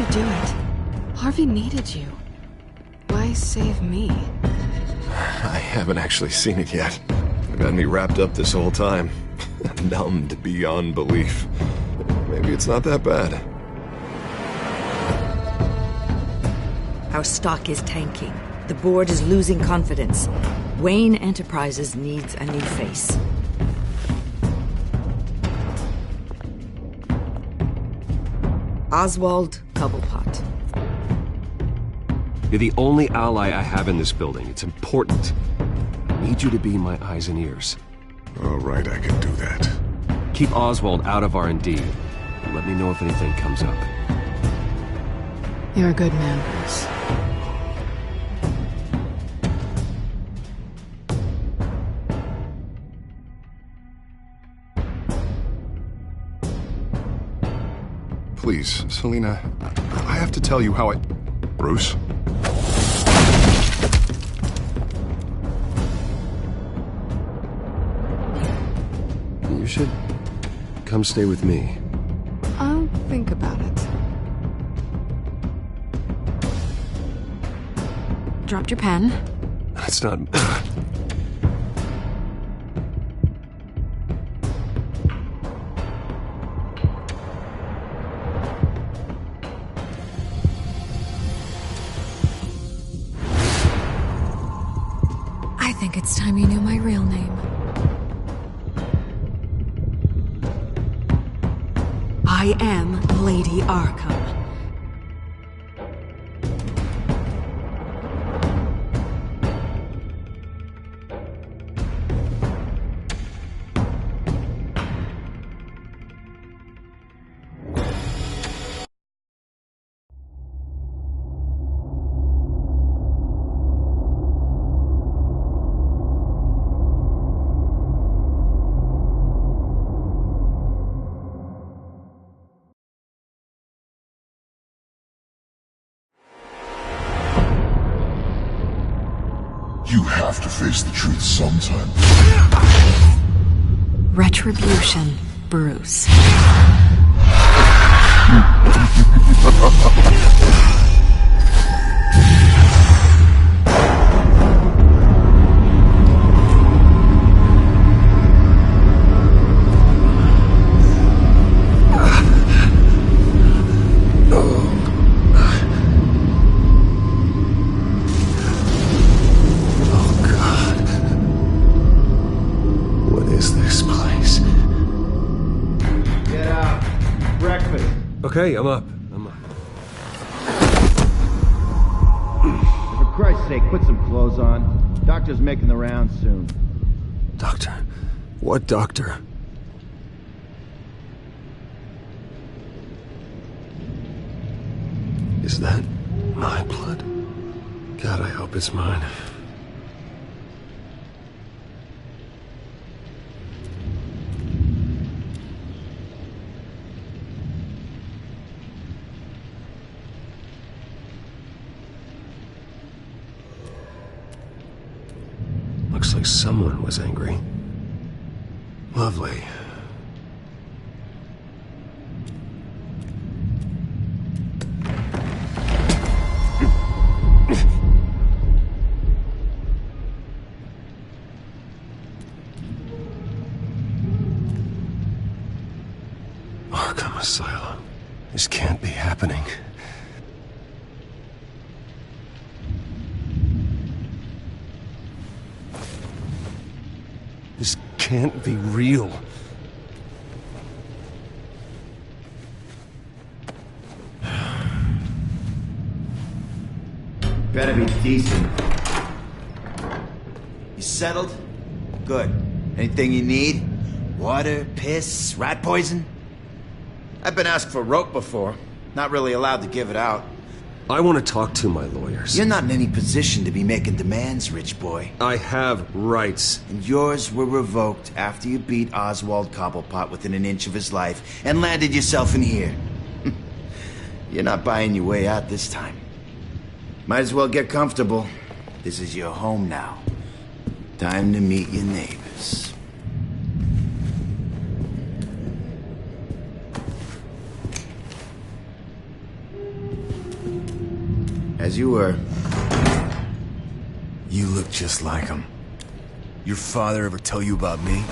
you do it? Harvey needed you. Why save me? I haven't actually seen it yet. They've had me wrapped up this whole time. Numbed beyond belief. Maybe it's not that bad. Our stock is tanking. The board is losing confidence. Wayne Enterprises needs a new face. Oswald Cobblepot. You're the only ally I have in this building. It's important. I need you to be my eyes and ears. All right, I can do that. Keep Oswald out of R&D, and let me know if anything comes up. You're a good man, Bruce. Please, Selina, I have to tell you how I... Bruce? You should come stay with me. I'll think about it. Dropped your pen. That's not... I think it's time you knew my real name. I am Lady Arkham. You have to face the truth sometime. Retribution, Bruce. Okay, I'm up. For Christ's sake, put some clothes on. Doctor's making the rounds soon. Doctor? What doctor? Is that my blood? God, I hope it's mine. Looks like someone was angry. Lovely. Arkham Asylum. This can't be happening. This can't be real. Better be decent. You settled? Good. Anything you need? Water, piss, rat poison? I've been asked for rope before. Not really allowed to give it out. I want to talk to my lawyers. You're not in any position to be making demands, rich boy. I have rights. And yours were revoked after you beat Oswald Cobblepot within an inch of his life and landed yourself in here. You're not buying your way out this time. Might as well get comfortable. This is your home now. Time to meet your neighbors. As you were. You look just like him. Your father ever tell you about me?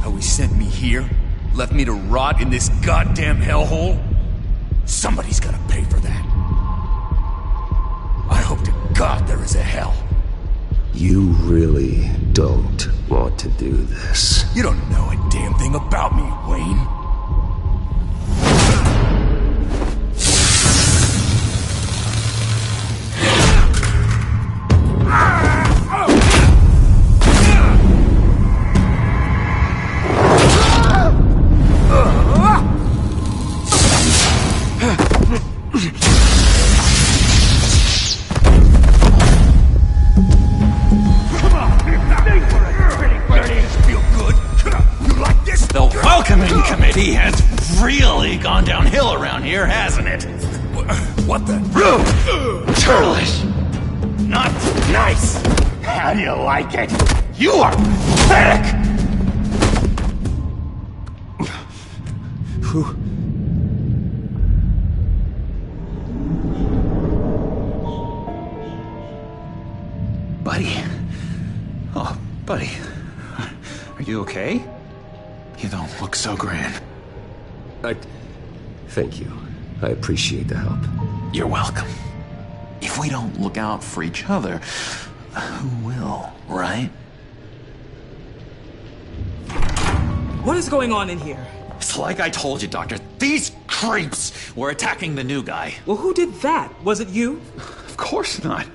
How he sent me here? Left me to rot in this goddamn hellhole? Somebody's gotta pay for that. I hope to God there is a hell. You really don't want to do this. You don't know a damn thing about me, Wayne. He has really gone downhill around here, hasn't it? What the? Churlish! Not nice! How do you like it? You are pathetic! Buddy. Oh, buddy. Are you okay? You don't look so grand. Thank you. I appreciate the help. You're welcome. If we don't look out for each other, who will, right? What is going on in here? It's like I told you, Doctor. These creeps were attacking the new guy. Well, who did that? Was it you? Of course not.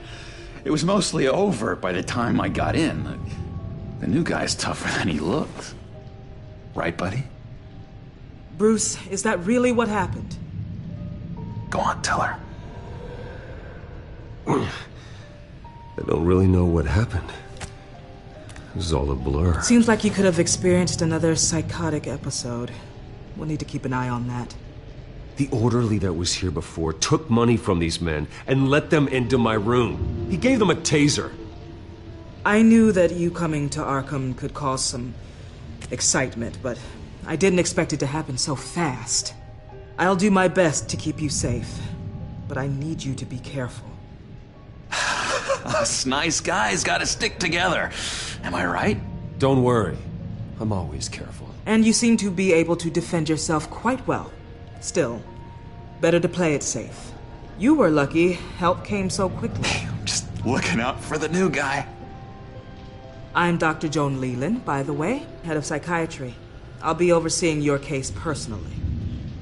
It was mostly over by the time I got in. The new guy's tougher than he looks. Right, buddy? Bruce, is that really what happened? Go on, tell her. I don't really know what happened. It was all a blur. Seems like you could have experienced another psychotic episode. We'll need to keep an eye on that. The orderly that was here before took money from these men and let them into my room. He gave them a taser. I knew that you coming to Arkham could cause some excitement, but I didn't expect it to happen so fast. I'll do my best to keep you safe, but I need you to be careful. Us nice guys gotta stick together. Am I right? Don't worry. I'm always careful. And you seem to be able to defend yourself quite well. Still, better to play it safe. You were lucky help came so quickly. I'm just looking out for the new guy. I'm Dr. Joan Leland, by the way, head of psychiatry. I'll be overseeing your case personally.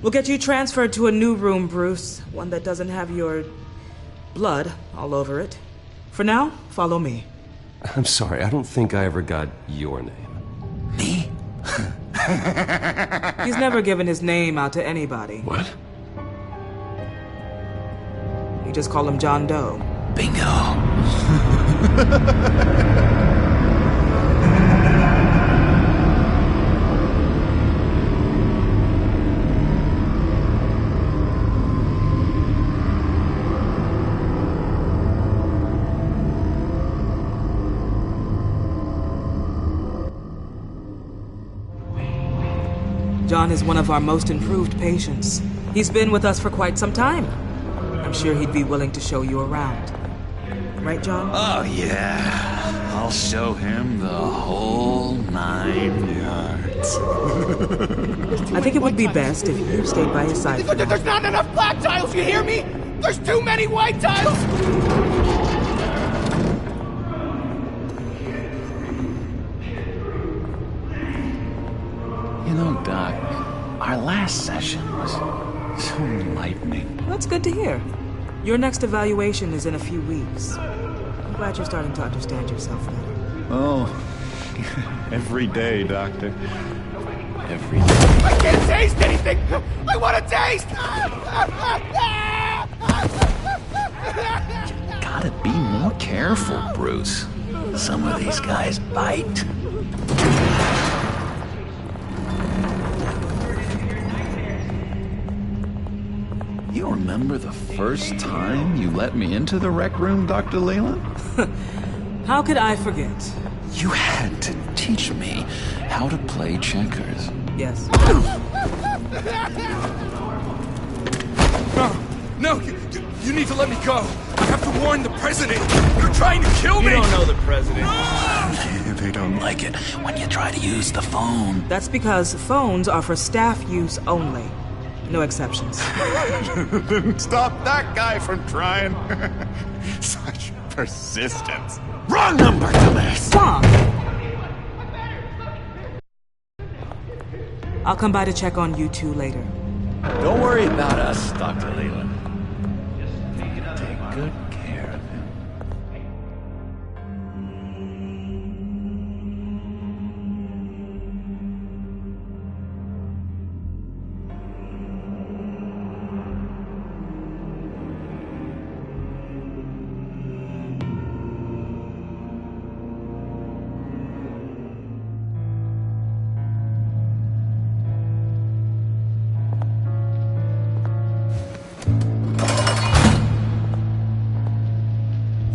We'll get you transferred to a new room, Bruce. One that doesn't have your blood all over it. For now, follow me. I'm sorry, I don't think I ever got your name. Me? He's never given his name out to anybody. What? You just call him John Doe. Bingo. John is one of our most improved patients. He's been with us for quite some time. I'm sure he'd be willing to show you around. Right, John? Oh, yeah. I'll show him the whole 9 yards. I think it would be best if you stayed by his side. There's not enough black tiles, you hear me? There's too many white tiles! You know, Doc, our last session was so enlightening. That's good to hear. Your next evaluation is in a few weeks. I'm glad you're starting to understand yourself better. Oh, every day, Doctor. Every day. I can't taste anything! I want to taste! Gotta be more careful, Bruce. Some of these guys bite. You remember the first time you let me into the rec room, Dr. Leland? How could I forget? You had to teach me how to play checkers. Yes. No, You need to let me go. I have to warn the president. You're trying to kill me. You don't know the president. They don't like it when you try to use the phone. That's because phones are for staff use only. No exceptions. Stop that guy from trying. Such persistence. Wrong number, dumbass. Stop! I'll come by to check on you two later. Don't worry about us, Dr. Leland. Take good care of him.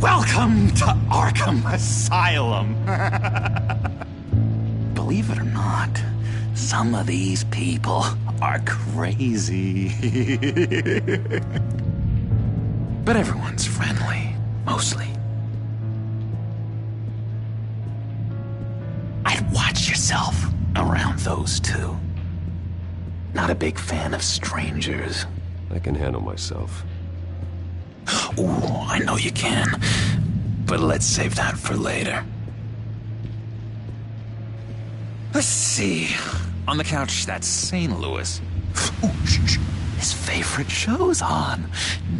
Welcome to Arkham Asylum. Believe it or not, some of these people are crazy. But everyone's friendly, mostly. I'd watch yourself around those two. Not a big fan of strangers. I can handle myself. Ooh, I know you can. But let's save that for later. Let's see. On the couch, that's St. Louis. Ooh, shh. His favorite show's on.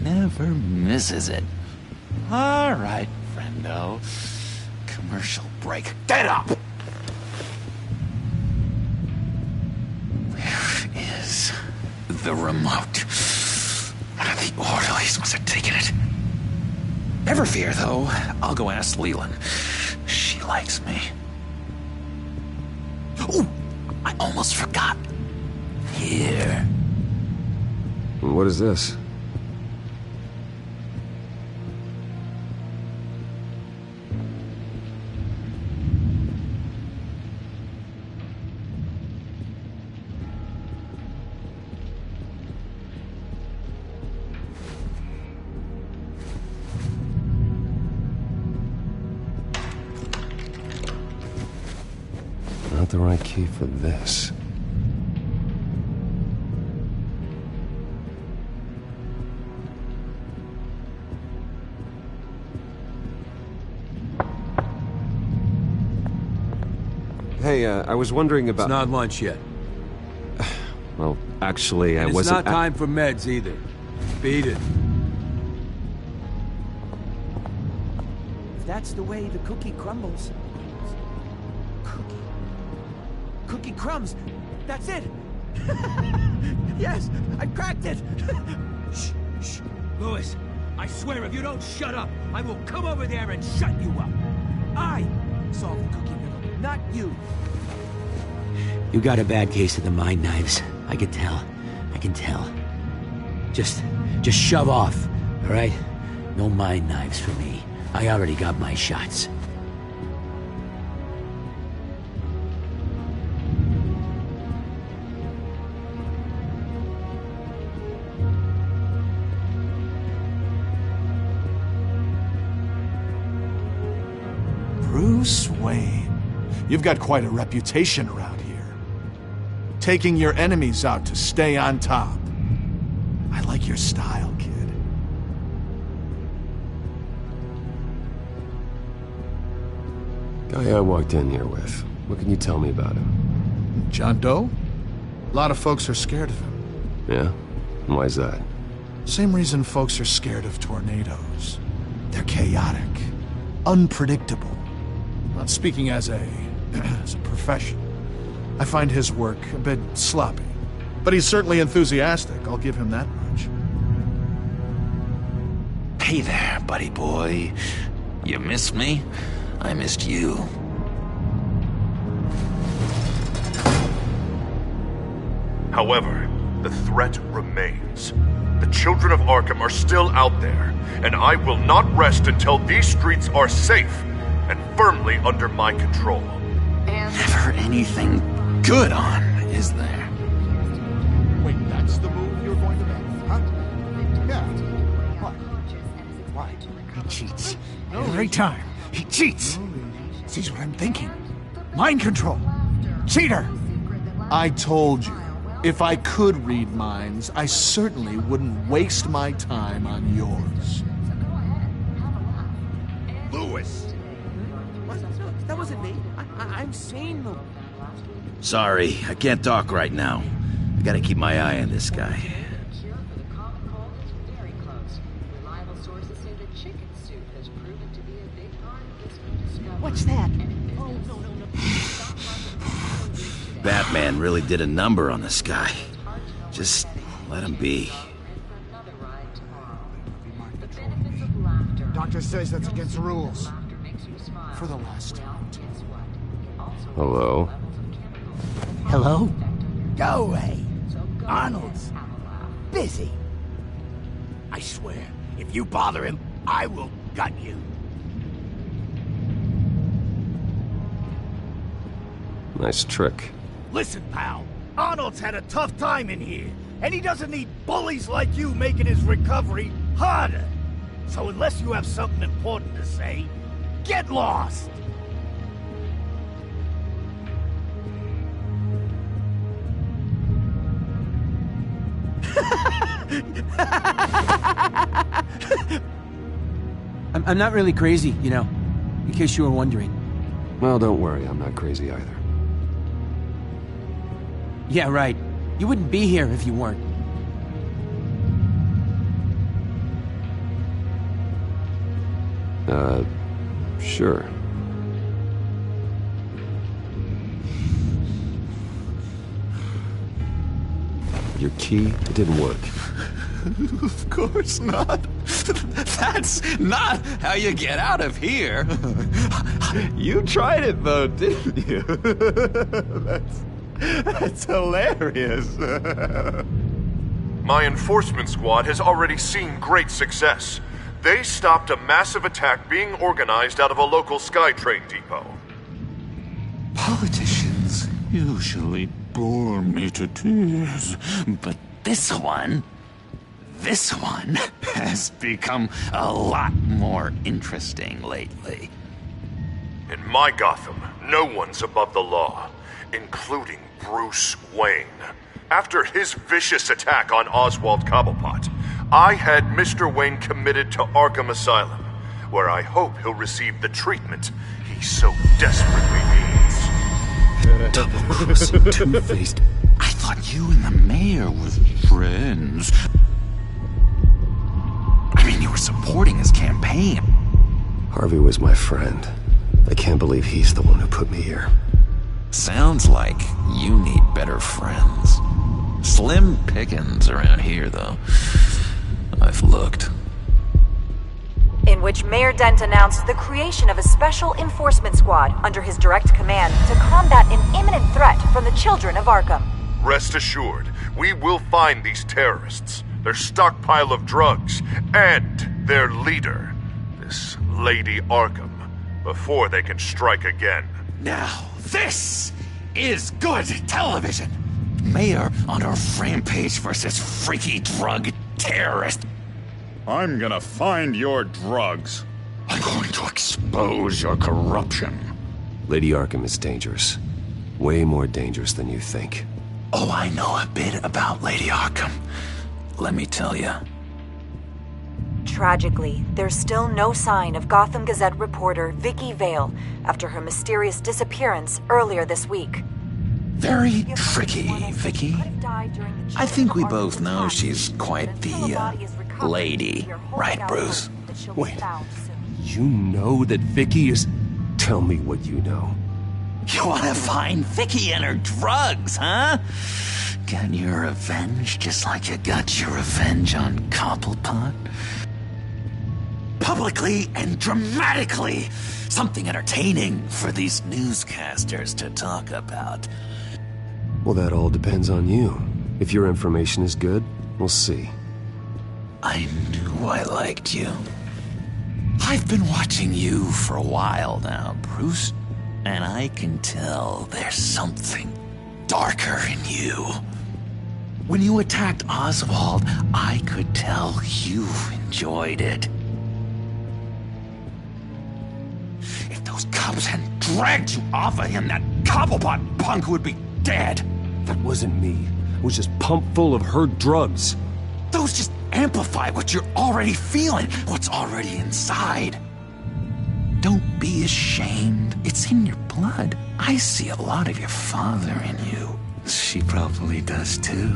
Never misses it. All right, friendo. Commercial break. Get up! Where is the remote? One of the orderlies must have taken it. Never fear, though. I'll go ask Leland. She likes me. Ooh, I almost forgot. Here. What is this? Not the right key for this. Hey, I was wondering about... It's not lunch yet. Well, actually, I It's wasn't... not time for meds either. Beat it. If that's the way the cookie crumbles. Cookie crumbs. That's it. Yes, I cracked it. Shh, shh. Louis, I swear if you don't shut up, I will come over there and shut you up. I solved the cookie riddle, not you. You got a bad case of the mind knives. I can tell. I can tell. Just shove off, all right? No mind knives for me. I already got my shots. Bruce Wayne. You've got quite a reputation around here. Taking your enemies out to stay on top. I like your style, kid. Guy I walked in here with. What can you tell me about him? John Doe? A lot of folks are scared of him. Yeah? Why is that? Same reason folks are scared of tornadoes. They're chaotic, unpredictable. Not speaking as a professional. I find his work a bit sloppy. But he's certainly enthusiastic, I'll give him that much. Hey there, buddy boy. You miss me? I missed you. However, the threat remains. The children of Arkham are still out there, and I will not rest until these streets are safe and firmly under my control. Never anything good on, is there? Wait, that's the move you're going to make, huh? Yeah. What? cheats. Every time. He cheats. Sees what I'm thinking. Mind control. Cheater! I told you, if I could read minds, I certainly wouldn't waste my time on yours. Lewis! What? No, that wasn't me. I'm sane, though. Sorry, I can't talk right now. I gotta keep my eye on this guy. What's that? Batman really did a number on this guy. Just let him be. Doctor says that's against the rules. For the last time. Hello? Hello? Go away. Arnold's busy. I swear, if you bother him, I will gut you. Nice trick. Listen, pal. Arnold's had a tough time in here, and he doesn't need bullies like you making his recovery harder. So unless you have something important to say, get lost! I'm not really crazy, you know, in case you were wondering. Well, don't worry, I'm not crazy either. Yeah, right. You wouldn't be here if you weren't. Sure. Your key, it didn't work. Of course not. That's not how you get out of here. You tried it though, didn't you? That's hilarious. My enforcement squad has already seen great success. They stopped a massive attack being organized out of a local SkyTrain depot. Politicians usually bore me to tears, but this one has become a lot more interesting lately. In my Gotham, no one's above the law, including Bruce Wayne. After his vicious attack on Oswald Cobblepot, I had Mr. Wayne committed to Arkham Asylum, where I hope he'll receive the treatment he so desperately needs. Double-crossing, two-faced. I thought you and the mayor were friends. I mean, you were supporting his campaign. Harvey was my friend. I can't believe he's the one who put me here. Sounds like you need better friends. Slim pickings around here, though. I've looked. In which Mayor Dent announced the creation of a special enforcement squad under his direct command to combat an imminent threat from the children of Arkham. Rest assured, we will find these terrorists, their stockpile of drugs, and their leader, this Lady Arkham, before they can strike again. Now, this is good television. Mayor on a rampage versus freaky drug terrorist. I'm gonna find your drugs. I'm going to expose your corruption. Lady Arkham is dangerous. Way more dangerous than you think. Oh, I know a bit about Lady Arkham. Let me tell you. Tragically, there's still no sign of Gotham Gazette reporter Vicky Vale after her mysterious disappearance earlier this week. Very tricky, Vicky. I think we both know she's quite the, lady, right, Bruce? Wait, you know that Vicky is... Tell me what you know. You want to find Vicky and her drugs, huh? Got your revenge just like you got your revenge on Cobblepot? Publicly and dramatically! Something entertaining for these newscasters to talk about. Well, that all depends on you. If your information is good, we'll see. I knew I liked you. I've been watching you for a while now, Bruce, and I can tell there's something darker in you. When you attacked Oswald, I could tell you enjoyed it. those cops hadn't dragged you off of him, that Cobblepot punk would be dead. That wasn't me. It was just pumped full of her drugs. Those just amplify what you're already feeling, what's already inside. Don't be ashamed. It's in your blood. I see a lot of your father in you. She probably does too.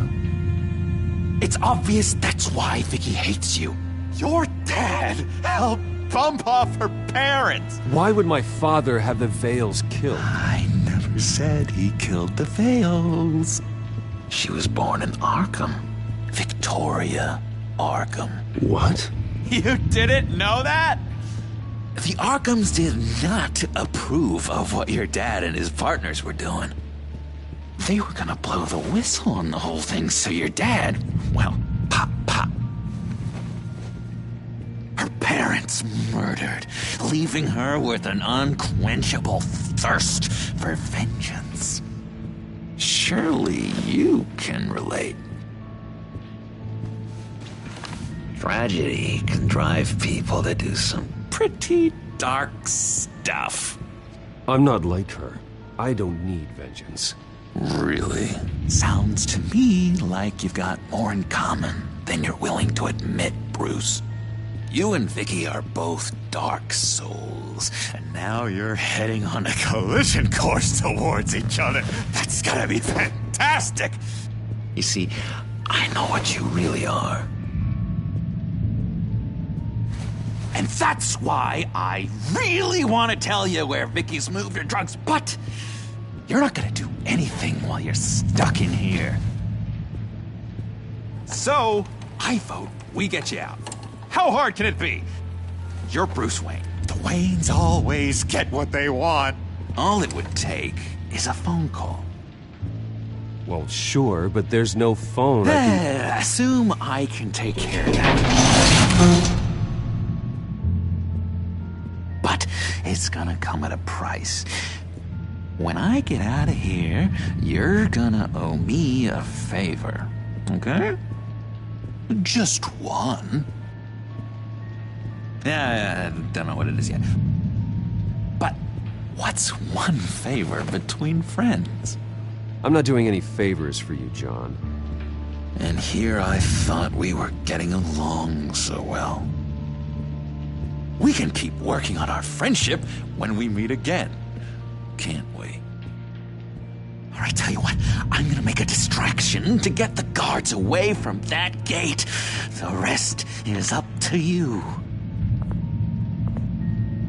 It's obvious that's why Vicky hates you. Your dad helped bump off her parents. Why would my father have the Vales killed? I never said he killed the Vales. She was born in Arkham. Victoria Arkham. What? You didn't know that? The Arkhams did not approve of what your dad and his partners were doing. They were gonna blow the whistle on the whole thing, so your dad, well, pop. Her parents murdered, leaving her with an unquenchable thirst for vengeance. Surely you can relate. Tragedy can drive people to do some pretty dark stuff. I'm not like her. I don't need vengeance. Really? Sounds to me like you've got more in common than you're willing to admit, Bruce. You and Vicky are both dark souls, and now you're heading on a collision course towards each other. That's gotta be fantastic! You see, I know what you really are. And that's why I really want to tell you where Vicky's moved her drugs, but you're not gonna do anything while you're stuck in here. So, I vote we get you out. How hard can it be? You're Bruce Wayne. The Waynes always get what they want. All it would take is a phone call. Well, sure, but there's no phone. Assume I can take care of that. But it's gonna come at a price. When I get out of here, you're gonna owe me a favor, okay? Just one. Yeah, I don't know what it is yet. But what's one favor between friends? I'm not doing any favors for you, John. And here I thought we were getting along so well. We can keep working on our friendship when we meet again, can't we? All right, tell you what, I'm gonna make a distraction to get the guards away from that gate. The rest is up to you.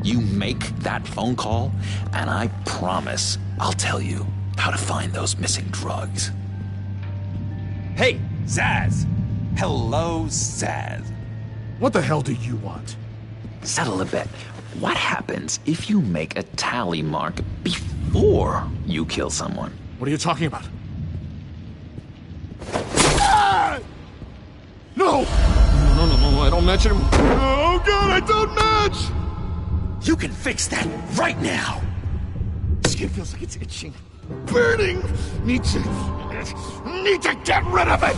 You make that phone call, and I promise I'll tell you how to find those missing drugs. Hey, Zaz! Hello, Zaz. What the hell do you want? Settle a bet. What happens if you make a tally mark before you kill someone? What are you talking about? Ah! No! No, I don't match him. Oh god, I don't match! You can fix that right now! Skin feels like it's itching. Burning! Need to get rid of it!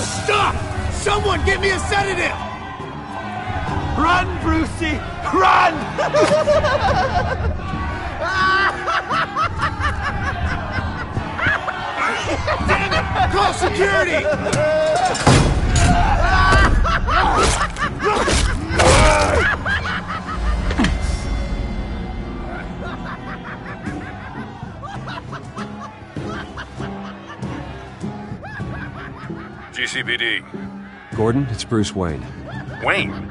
Stop! Someone give me a sedative! Run, Brucey! Run! Call security! GCPD. Gordon, it's Bruce Wayne. Wayne?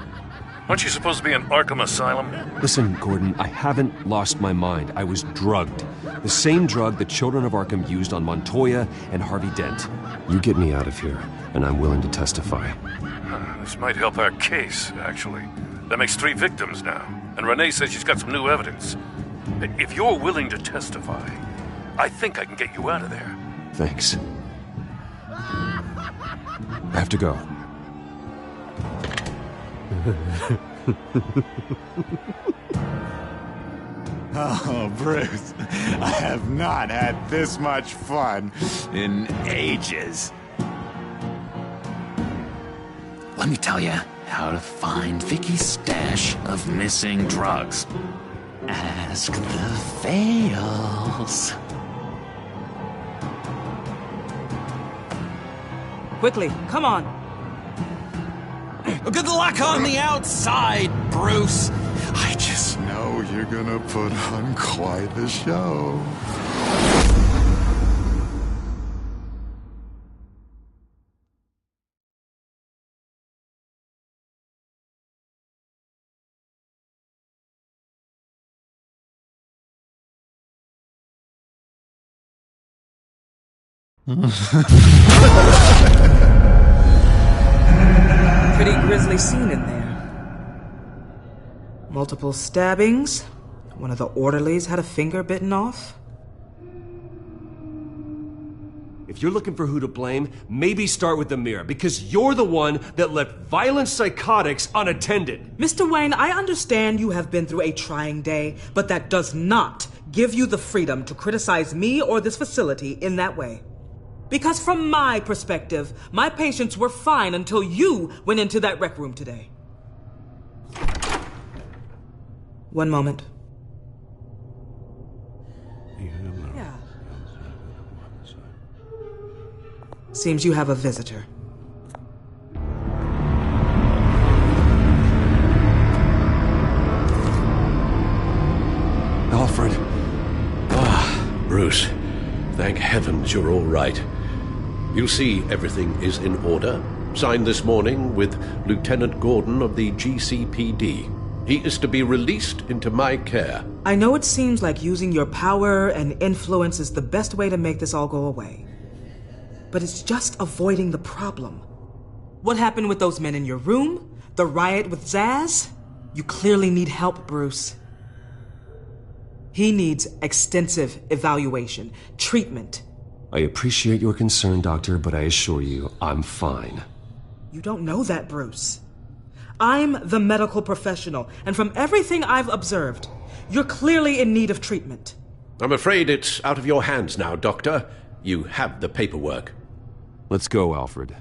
Aren't you supposed to be in Arkham Asylum? Listen, Gordon, I haven't lost my mind. I was drugged. The same drug the children of Arkham used on Montoya and Harvey Dent. You get me out of here, and I'm willing to testify. This might help our case, actually. That makes 3 victims now, and Renee says she's got some new evidence. If you're willing to testify, I think I can get you out of there. Thanks. I have to go. Oh, Bruce, I have not had this much fun in ages. Let me tell you, how to find Vicky's stash of missing drugs. Ask the fails. Quickly, come on. Good luck on the outside, Bruce. I just know you're gonna put on quite the show. Pretty grisly scene in there. Multiple stabbings. One of the orderlies had a finger bitten off. If you're looking for who to blame, maybe start with the mirror, because you're the one that left violent psychotics unattended. Mr. Wayne, I understand you have been through a trying day, but that does not give you the freedom to criticize me or this facility in that way. Because from my perspective, my patients were fine until you went into that rec room today. One moment. Yeah. Seems you have a visitor. Alfred. Bruce. Thank heavens you're all right. You see, everything is in order. Signed this morning with Lieutenant Gordon of the GCPD. He is to be released into my care. I know it seems like using your power and influence is the best way to make this all go away. But it's just avoiding the problem. What happened with those men in your room? The riot with Zaz? You clearly need help, Bruce. He needs extensive evaluation, treatment. I appreciate your concern, Doctor, but I assure you, I'm fine. You don't know that, Bruce. I'm the medical professional, and from everything I've observed, you're clearly in need of treatment. I'm afraid it's out of your hands now, Doctor. You have the paperwork. Let's go, Alfred.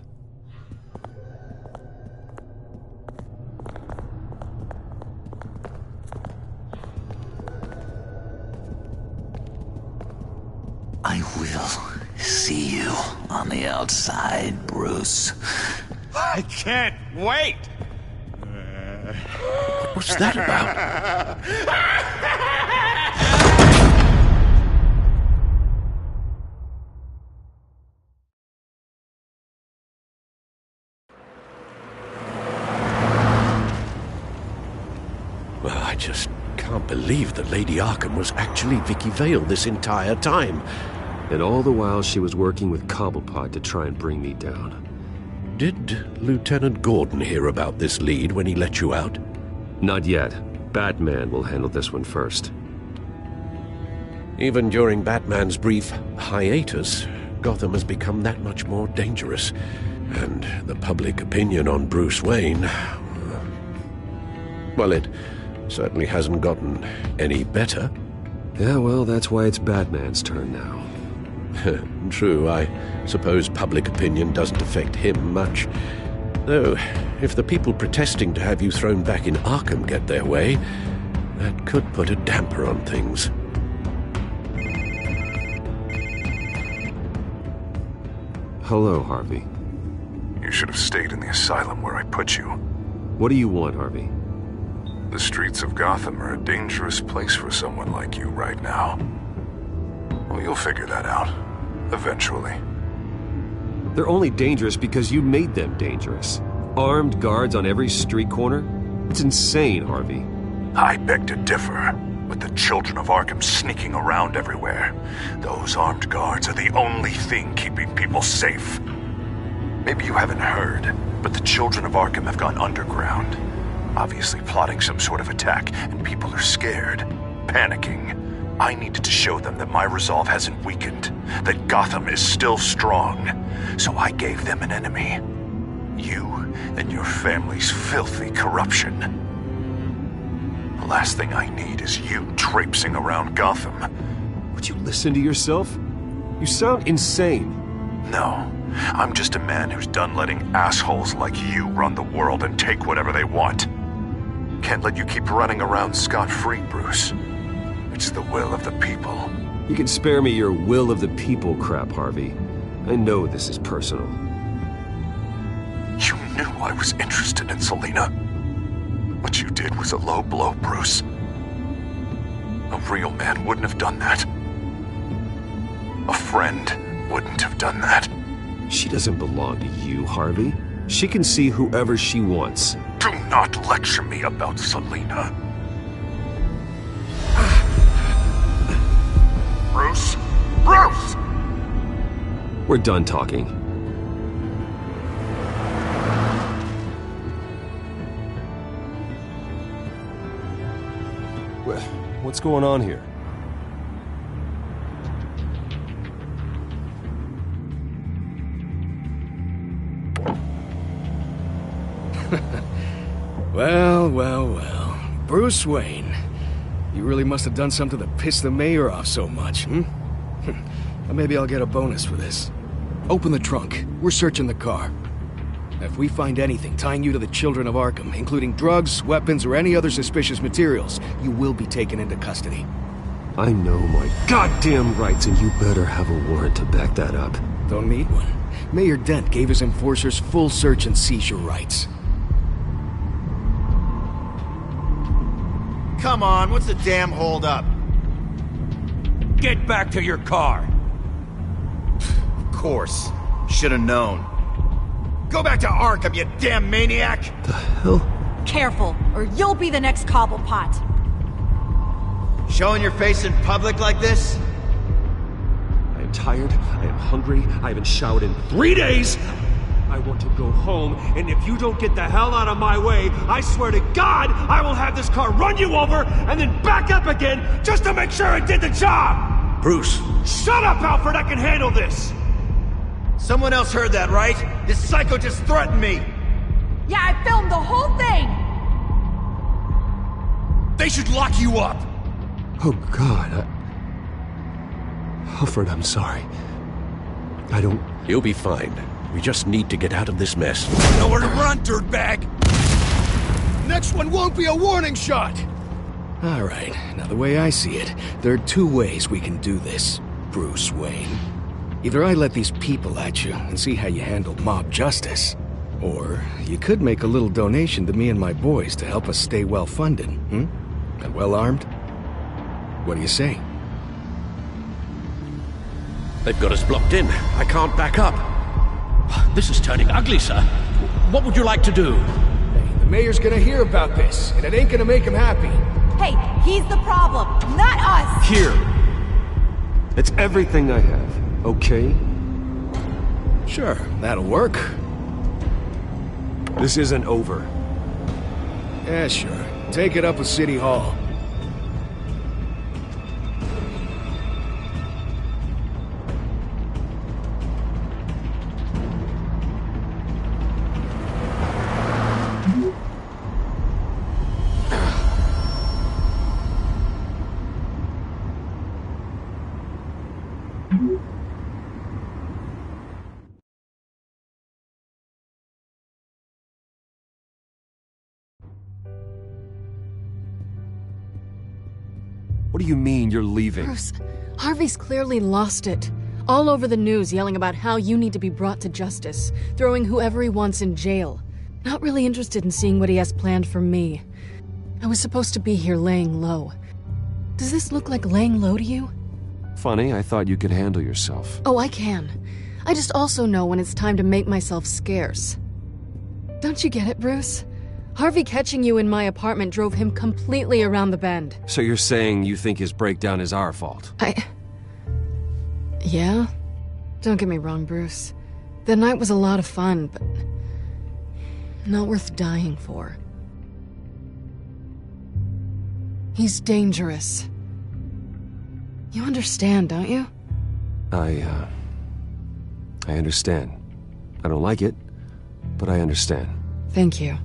I will see you on the outside, Bruce. I can't wait! What's that about? Well, I just can't believe that Lady Arkham was actually Vicky Vale this entire time. And all the while she was working with Cobblepot to try and bring me down. Did Lieutenant Gordon hear about this lead when he let you out? Not yet. Batman will handle this one first. Even during Batman's brief hiatus, Gotham has become that much more dangerous. And the public opinion on Bruce Wayne... well, it certainly hasn't gotten any better. Yeah, well, that's why it's Batman's turn now. True, I suppose public opinion doesn't affect him much. Though, if the people protesting to have you thrown back in Arkham get their way, that could put a damper on things. Hello, Harvey. You should have stayed in the asylum where I put you. What do you want, Harvey? The streets of Gotham are a dangerous place for someone like you right now. Well, you'll figure that out. Eventually. They're only dangerous because you made them dangerous. Armed guards on every street corner? It's insane, Harvey. I beg to differ. With the children of Arkham sneaking around everywhere, those armed guards are the only thing keeping people safe. Maybe you haven't heard, but the children of Arkham have gone underground. Obviously plotting some sort of attack, and people are scared, panicking. I needed to show them that my resolve hasn't weakened, that Gotham is still strong. So I gave them an enemy. You and your family's filthy corruption. The last thing I need is you traipsing around Gotham. Would you listen to yourself? You sound insane. No, I'm just a man who's done letting assholes like you run the world and take whatever they want. Can't let you keep running around scot-free, Bruce. It's the will of the people. You can spare me your will of the people crap, Harvey. I know this is personal. You knew I was interested in Selina. What you did was a low blow, Bruce. A real man wouldn't have done that. A friend wouldn't have done that. She doesn't belong to you, Harvey. She can see whoever she wants. Do not lecture me about Selina. Bruce? Bruce! We're done talking. What's going on here? Well. Bruce Wayne. You really must have done something to piss the mayor off so much, hmm? Maybe I'll get a bonus for this. Open the trunk. We're searching the car. If we find anything tying you to the Children of Arkham, including drugs, weapons, or any other suspicious materials, you will be taken into custody. I know my goddamn rights, and you better have a warrant to back that up. Don't need one. Mayor Dent gave his enforcers full search and seizure rights. Come on, what's the damn holdup? Get back to your car! Of course. Should've known. Go back to Arkham, you damn maniac! The hell? Careful, or you'll be the next Cobblepot. Showing your face in public like this? I am tired, I am hungry, I haven't showered in 3 days! I want to go home, and if you don't get the hell out of my way, I swear to God, I will have this car run you over, and then back up again, just to make sure it did the job! Bruce. Shut up, Alfred, I can handle this! Someone else heard that, right? This psycho just threatened me! Yeah, I filmed the whole thing! They should lock you up! Oh, God, Alfred, I'm sorry. I don't... You'll be fine. We just need to get out of this mess. Nowhere to run, dirtbag! Next one won't be a warning shot! Alright, now the way I see it, there are two ways we can do this, Bruce Wayne. Either I let these people at you and see how you handle mob justice, or you could make a little donation to me and my boys to help us stay well-funded, and well-armed. What do you say? They've got us blocked in. I can't back up. This is turning ugly, sir. What would you like to do? Hey, the mayor's gonna hear about this, and it ain't gonna make him happy. Hey, he's the problem, not us! Here. It's everything I have, okay? Sure, that'll work. This isn't over. Yeah, sure. Take it up with City Hall. What do you mean you're leaving? Bruce, Harvey's clearly lost it. All over the news yelling about how you need to be brought to justice, throwing whoever he wants in jail. Not really interested in seeing what he has planned for me. I was supposed to be here laying low. Does this look like laying low to you? Funny, I thought you could handle yourself. Oh, I can. I just also know when it's time to make myself scarce. Don't you get it, Bruce? Harvey catching you in my apartment drove him completely around the bend. So you're saying you think his breakdown is our fault? Yeah? Don't get me wrong, Bruce. The night was a lot of fun, but not worth dying for. He's dangerous. You understand, don't you? I understand. I don't like it, but I understand. Thank you.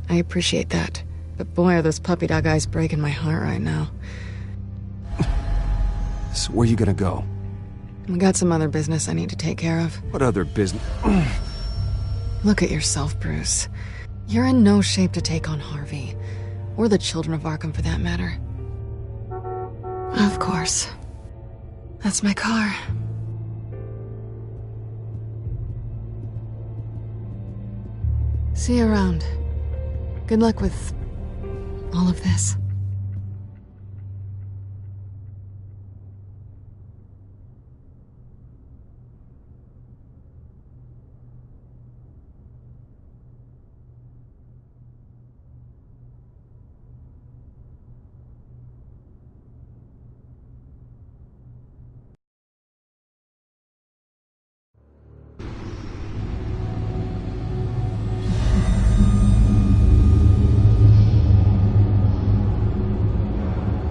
I appreciate that. But boy, are those puppy dog eyes breaking my heart right now. So where are you gonna go? I got some other business I need to take care of. What other business? Look at yourself, Bruce. You're in no shape to take on Harvey. Or the children of Arkham, for that matter. Of course. That's my car. See you around. Good luck with all of this.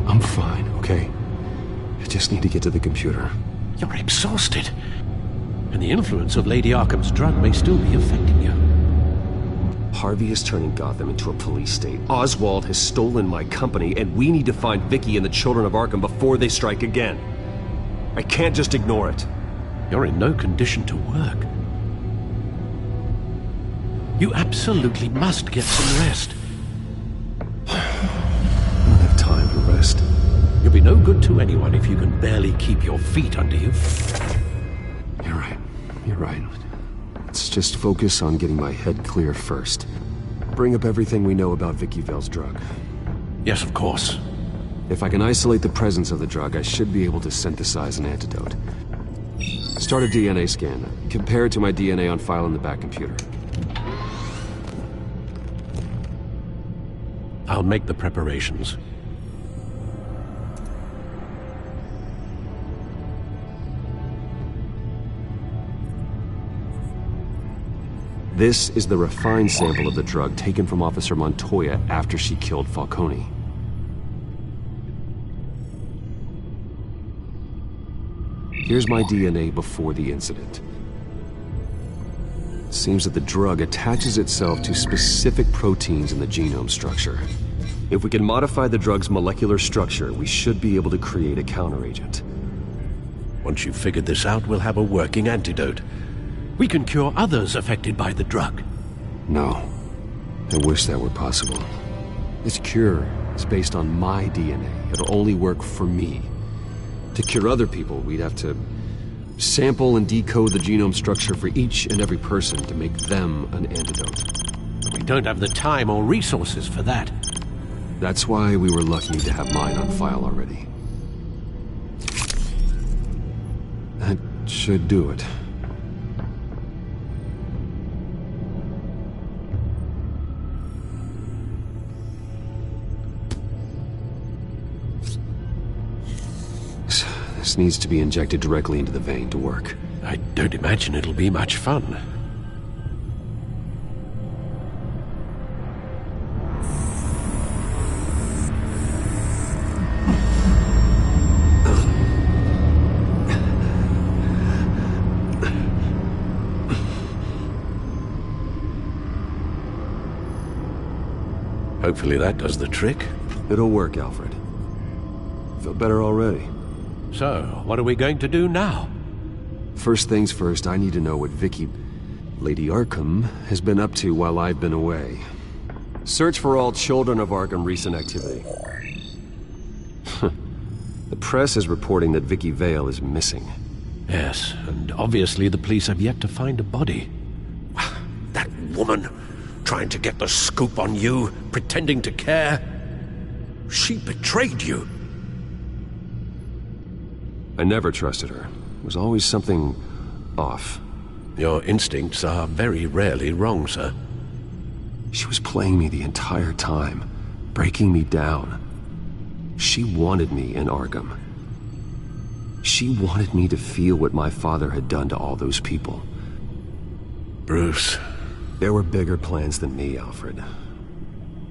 I'm fine, okay? I just need to get to the computer. You're exhausted. And the influence of Lady Arkham's drug may still be affecting you. Harvey is turning Gotham into a police state. Oswald has stolen my company, and we need to find Vicky and the children of Arkham before they strike again. I can't just ignore it. You're in no condition to work. You absolutely must get some rest. I don't have time to rest. You'll be no good to anyone if you can barely keep your feet under you. You're right. You're right. Let's just focus on getting my head clear first. Bring up everything we know about Vicky Vale's drug. Yes, of course. If I can isolate the presence of the drug, I should be able to synthesize an antidote. Start a DNA scan. Compare it to my DNA on file in the back computer. I'll make the preparations. This is the refined sample of the drug taken from Officer Montoya after she killed Falcone. Here's my DNA before the incident. It seems that the drug attaches itself to specific proteins in the genome structure. If we can modify the drug's molecular structure, we should be able to create a counteragent. Once you've figured this out, we'll have a working antidote. We can cure others affected by the drug. No. I wish that were possible. This cure is based on my DNA. It'll only work for me. To cure other people, we'd have to sample and decode the genome structure for each and every person to make them an antidote. We don't have the time or resources for that. That's why we were lucky to have mine on file already. That should do it. This needs to be injected directly into the vein to work. I don't imagine it'll be much fun. Hopefully that does the trick. It'll work, Alfred. Feel better already. So, what are we going to do now? First things first, I need to know what Vicky, Lady Arkham, has been up to while I've been away. Search for all children of Arkham recent activity. The press is reporting that Vicky Vale is missing. Yes, and obviously the police have yet to find a body. That woman, trying to get the scoop on you, pretending to care. She betrayed you. I never trusted her. There was always something off. Your instincts are very rarely wrong, sir. She was playing me the entire time, breaking me down. She wanted me in Arkham. She wanted me to feel what my father had done to all those people. Bruce. There were bigger plans than me, Alfred.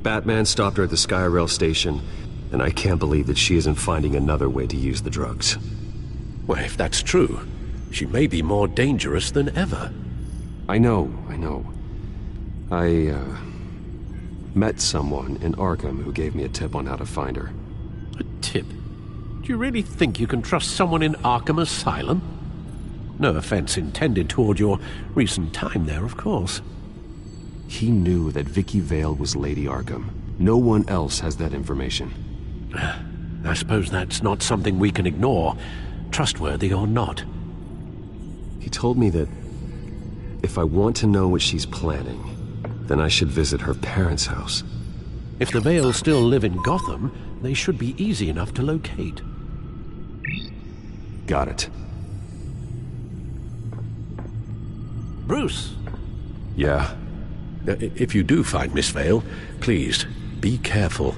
Batman stopped her at the Skyrail station, and I can't believe that she isn't finding another way to use the drugs. Well, if that's true, she may be more dangerous than ever. I know. I met someone in Arkham who gave me a tip on how to find her. A tip? Do you really think you can trust someone in Arkham Asylum? No offense intended toward your recent time there, of course. He knew that Vicky Vale was Lady Arkham. No one else has that information. I suppose that's not something we can ignore, trustworthy or not. He told me that if I want to know what she's planning, then I should visit her parents' house. If the Vales still live in Gotham, they should be easy enough to locate. Got it. Bruce? Yeah? If you do find Miss Vale, please, be careful.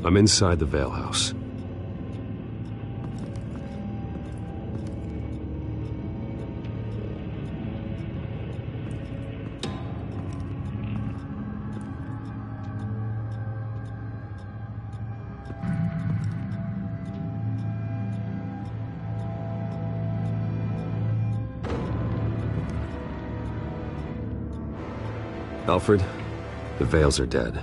I'm inside the Vale house. Alfred, the Vales are dead.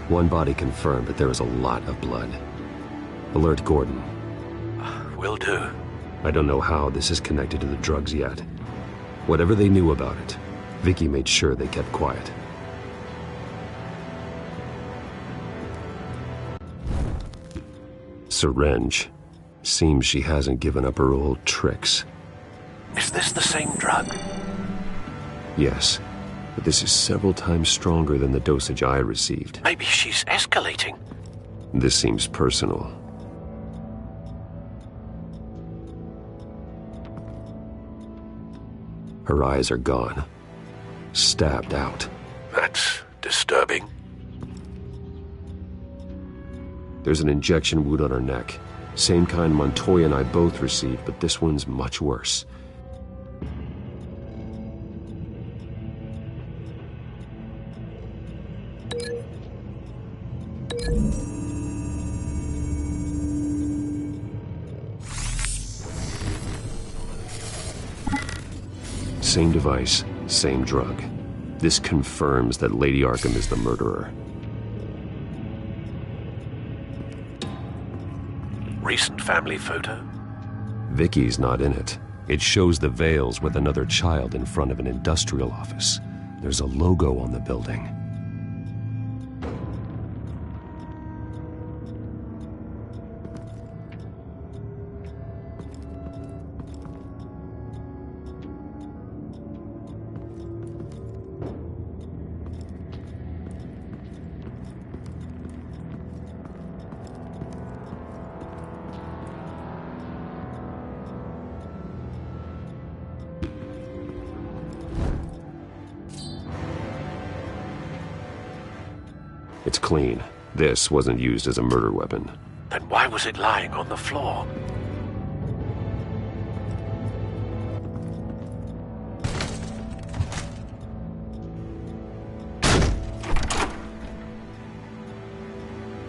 One body confirmed, but there is a lot of blood. Alert Gordon. Will do. I don't know how this is connected to the drugs yet. Whatever they knew about it, Vicky made sure they kept quiet. Syringe. Seems she hasn't given up her old tricks. Is this the same drug? Yes, but this is several times stronger than the dosage I received. Maybe she's escalating. This seems personal. Her eyes are gone. Stabbed out. That's disturbing. There's an injection wound on her neck. Same kind Montoya and I both received, but this one's much worse. Same device, same drug. This confirms that Lady Arkham is the murderer. Recent family photo? Vicky's not in it. It shows the Vales with another child in front of an industrial office. There's a logo on the building. It's clean. This wasn't used as a murder weapon. Then why was it lying on the floor?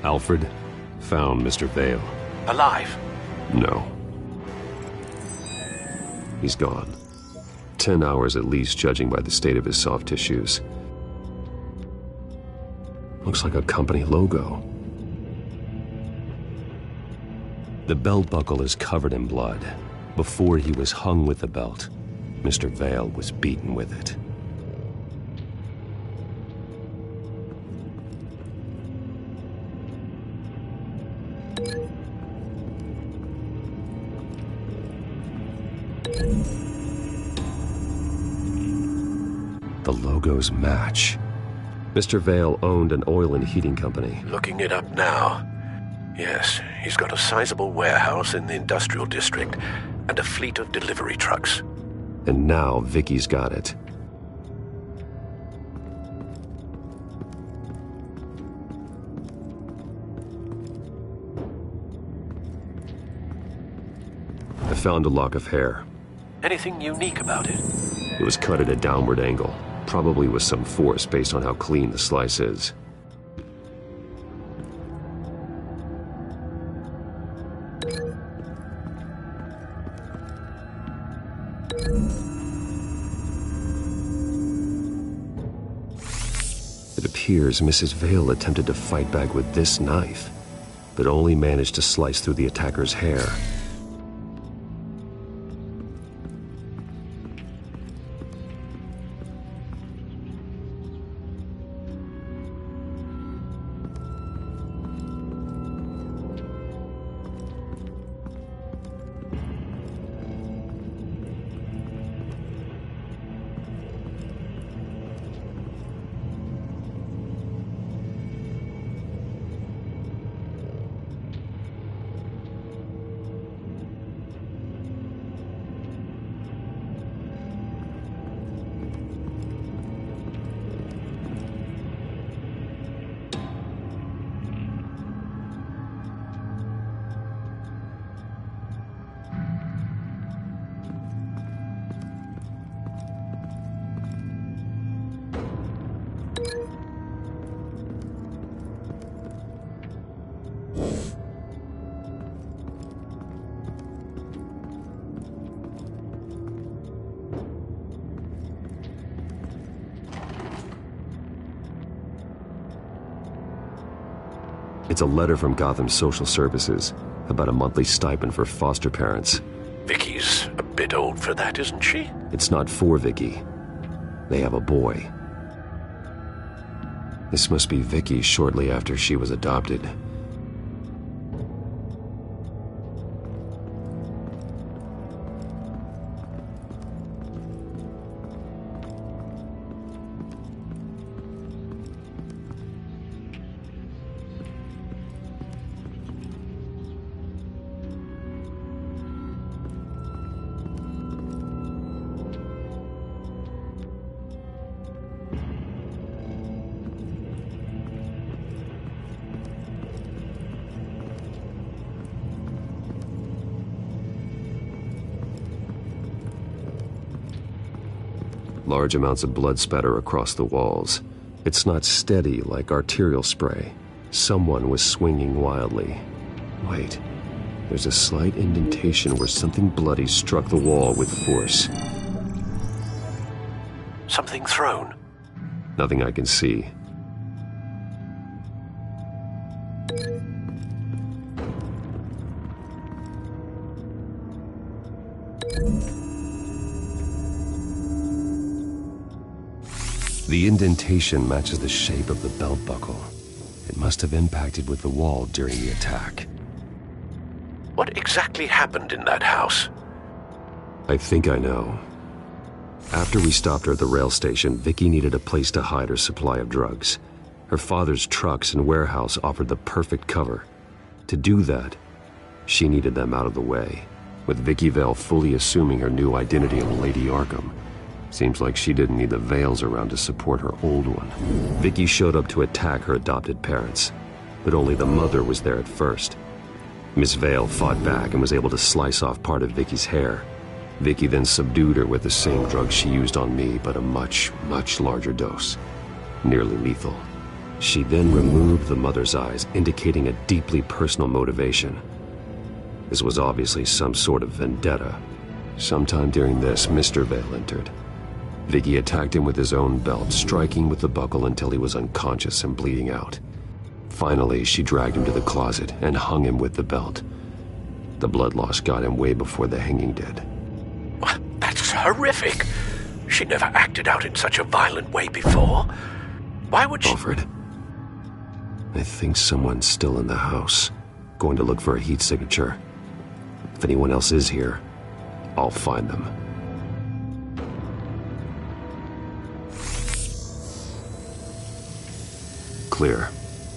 Alfred found Mr. Vale. Alive? No. He's gone. 10 hours at least, judging by the state of his soft tissues. Looks like a company logo. The belt buckle is covered in blood. Before he was hung with the belt, Mr. Vale was beaten with it. The logos match. Mr. Vale owned an oil and heating company. Looking it up now. Yes, he's got a sizable warehouse in the industrial district and a fleet of delivery trucks. And now Vicky's got it. found a lock of hair. Anything unique about it? It was cut at a downward angle, probably with some force based on how clean the slice is. It appears Mrs. Vale attempted to fight back with this knife, but only managed to slice through the attacker's hair. It's a letter from Gotham Social Services about a monthly stipend for foster parents. Vicky's a bit old for that, isn't she? It's not for Vicky. They have a boy. This must be Vicky shortly after she was adopted. Large amounts of blood spatter across the walls. It's not steady like arterial spray. Someone was swinging wildly. Wait, there's a slight indentation where something bloody struck the wall with force. Something thrown? Nothing I can see. The indentation matches the shape of the belt buckle. It must have impacted with the wall during the attack. What exactly happened in that house? I think I know. After we stopped her at the rail station, Vicky needed a place to hide her supply of drugs. Her father's trucks and warehouse offered the perfect cover. To do that, she needed them out of the way, with Vicky Vale fully assuming her new identity of Lady Arkham. Seems like she didn't need the Vales around to support her old one. Vicky showed up to attack her adopted parents, but only the mother was there at first. Miss Vale fought back and was able to slice off part of Vicky's hair. Vicky then subdued her with the same drug she used on me, but a much, much larger dose. Nearly lethal. She then removed the mother's eyes, indicating a deeply personal motivation. This was obviously some sort of vendetta. Sometime during this, Mr. Vale entered. Vicky attacked him with his own belt, striking with the buckle until he was unconscious and bleeding out. Finally, she dragged him to the closet and hung him with the belt. The blood loss got him way before the hanging did. That's horrific. She never acted out in such a violent way before. Why would she... Alfred, I think someone's still in the house, going to look for a heat signature. If anyone else is here, I'll find them. Clear.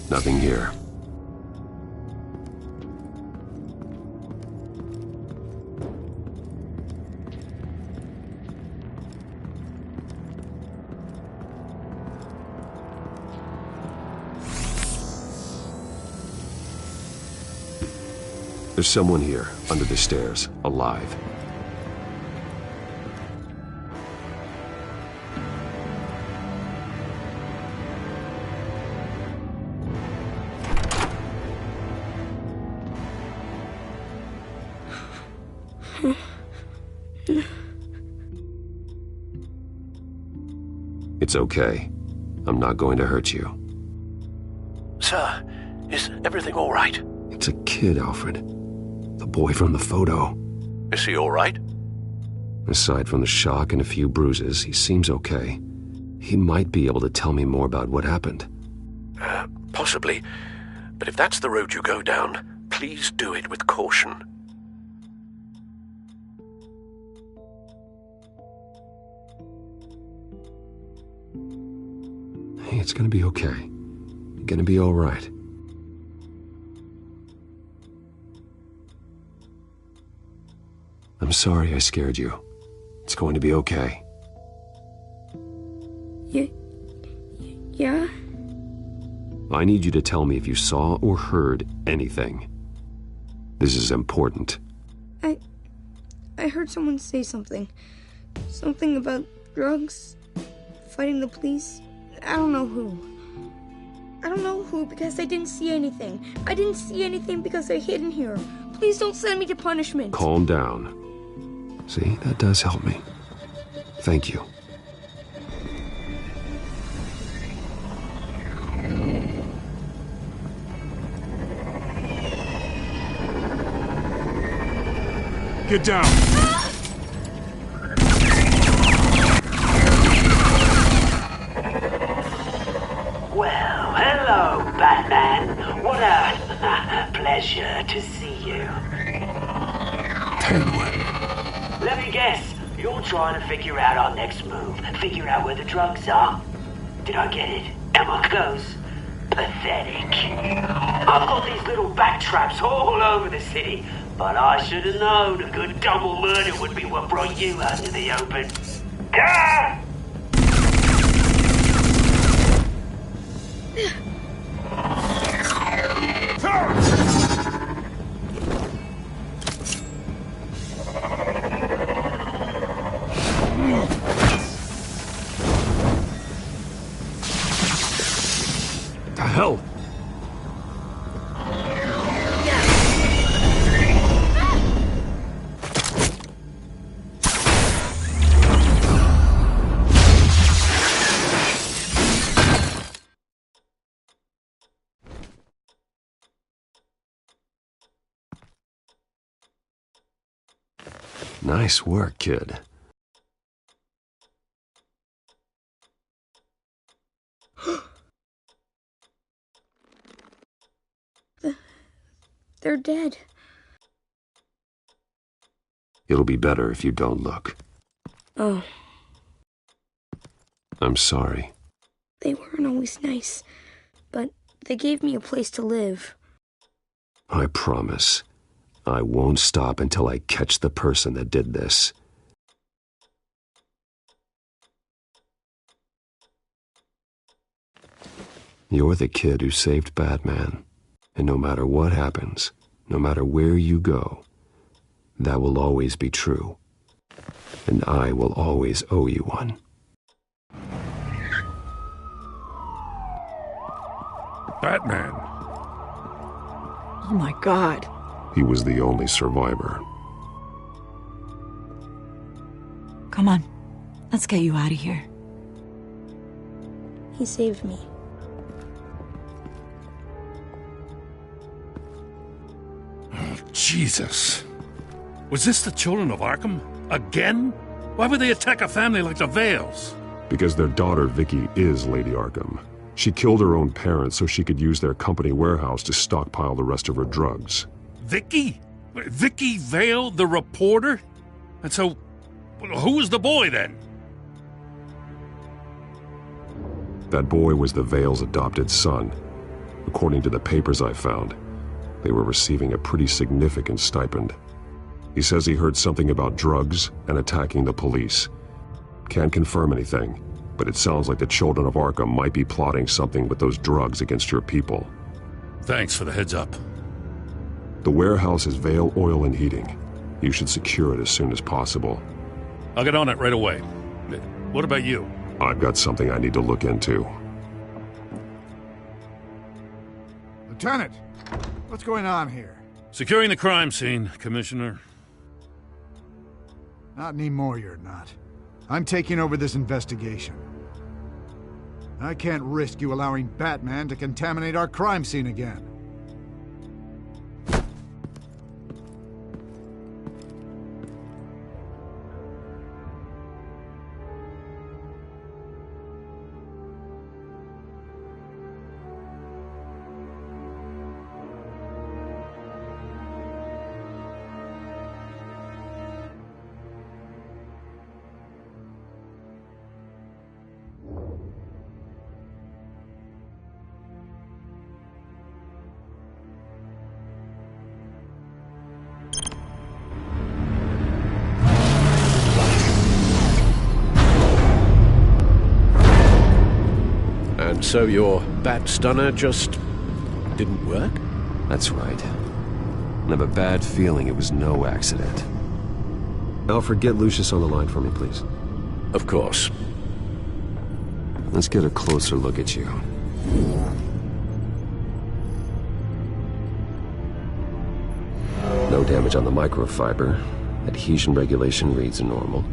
Nothing here. There's someone here, under the stairs, alive. It's okay. I'm not going to hurt you. Sir, is everything all right? It's a kid, Alfred. The boy from the photo. Is he all right? Aside from the shock and a few bruises, he seems okay. He might be able to tell me more about what happened. Possibly. But if that's the road you go down, please do it with caution. Hey, it's gonna be okay. You're gonna be all right. I'm sorry I scared you. It's going to be okay. Yeah? I need you to tell me if you saw or heard anything. This is important. I heard someone say something. Something about drugs, fighting the police. I don't know who. I don't know who because I didn't see anything. I didn't see anything because I hid in here. Please don't send me to punishment. Calm down. See, that does help me. Thank you. Get down! Well, hello, Batman. What a pleasure to see you. Penguin. Let me guess. You're trying to figure out our next move. Figure out where the drugs are. Did I get it? Am I close? Pathetic. I've got these little back traps all over the city, but I should have known a good double murder would be what brought you out to the open. Ah! The hell? Nice work, kid. They're dead. It'll be better if you don't look. Oh, I'm sorry. they weren't always nice, but they gave me a place to live. I promise. I won't stop until I catch the person that did this. You're the kid who saved Batman. And no matter what happens, no matter where you go, that will always be true. And I will always owe you one. Batman. Oh my God. He was the only survivor. Come on. Let's get you out of here. He saved me. Jesus. Was this the children of Arkham? Again? Why would they attack a family like the Vales? Because their daughter, Vicky, is Lady Arkham. She killed her own parents so she could use their company warehouse to stockpile the rest of her drugs. Vicky? Vicky Vale, the reporter? And so, who was the boy then? That boy was the Vale's adopted son. According to the papers I found, they were receiving a pretty significant stipend. He says he heard something about drugs and attacking the police. Can't confirm anything, but it sounds like the children of Arkham might be plotting something with those drugs against your people. Thanks for the heads up. The warehouse is Vale Oil and Heating. You should secure it as soon as possible. I'll get on it right away. What about you? I've got something I need to look into. Lieutenant, what's going on here? Securing the crime scene, Commissioner. Not anymore, you're not. I'm taking over this investigation. I can't risk you allowing Batman to contaminate our crime scene again. And so your bat stunner just didn't work? That's right. I have a bad feeling it was no accident. Alfred, get Lucius on the line for me, please. Of course. Let's get a closer look at you. No damage on the microfiber. Adhesion regulation reads normal.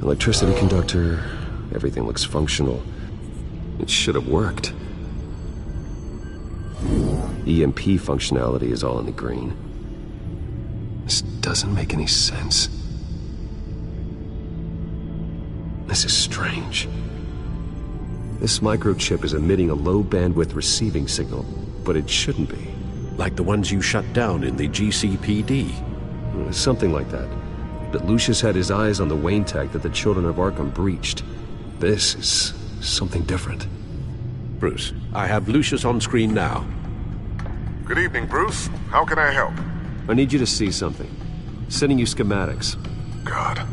Electricity conductor, everything looks functional. It should have worked. EMP functionality is all in the green. This doesn't make any sense. This is strange. This microchip is emitting a low-bandwidth receiving signal, but it shouldn't be. Like the ones you shut down in the GCPD? Something like that. But Lucius had his eyes on the Wayne tag that the Children of Arkham breached. This is something different. Bruce, I have Lucius on screen now. Good evening, Bruce. How can I help? I need you to see something. Sending you schematics. God,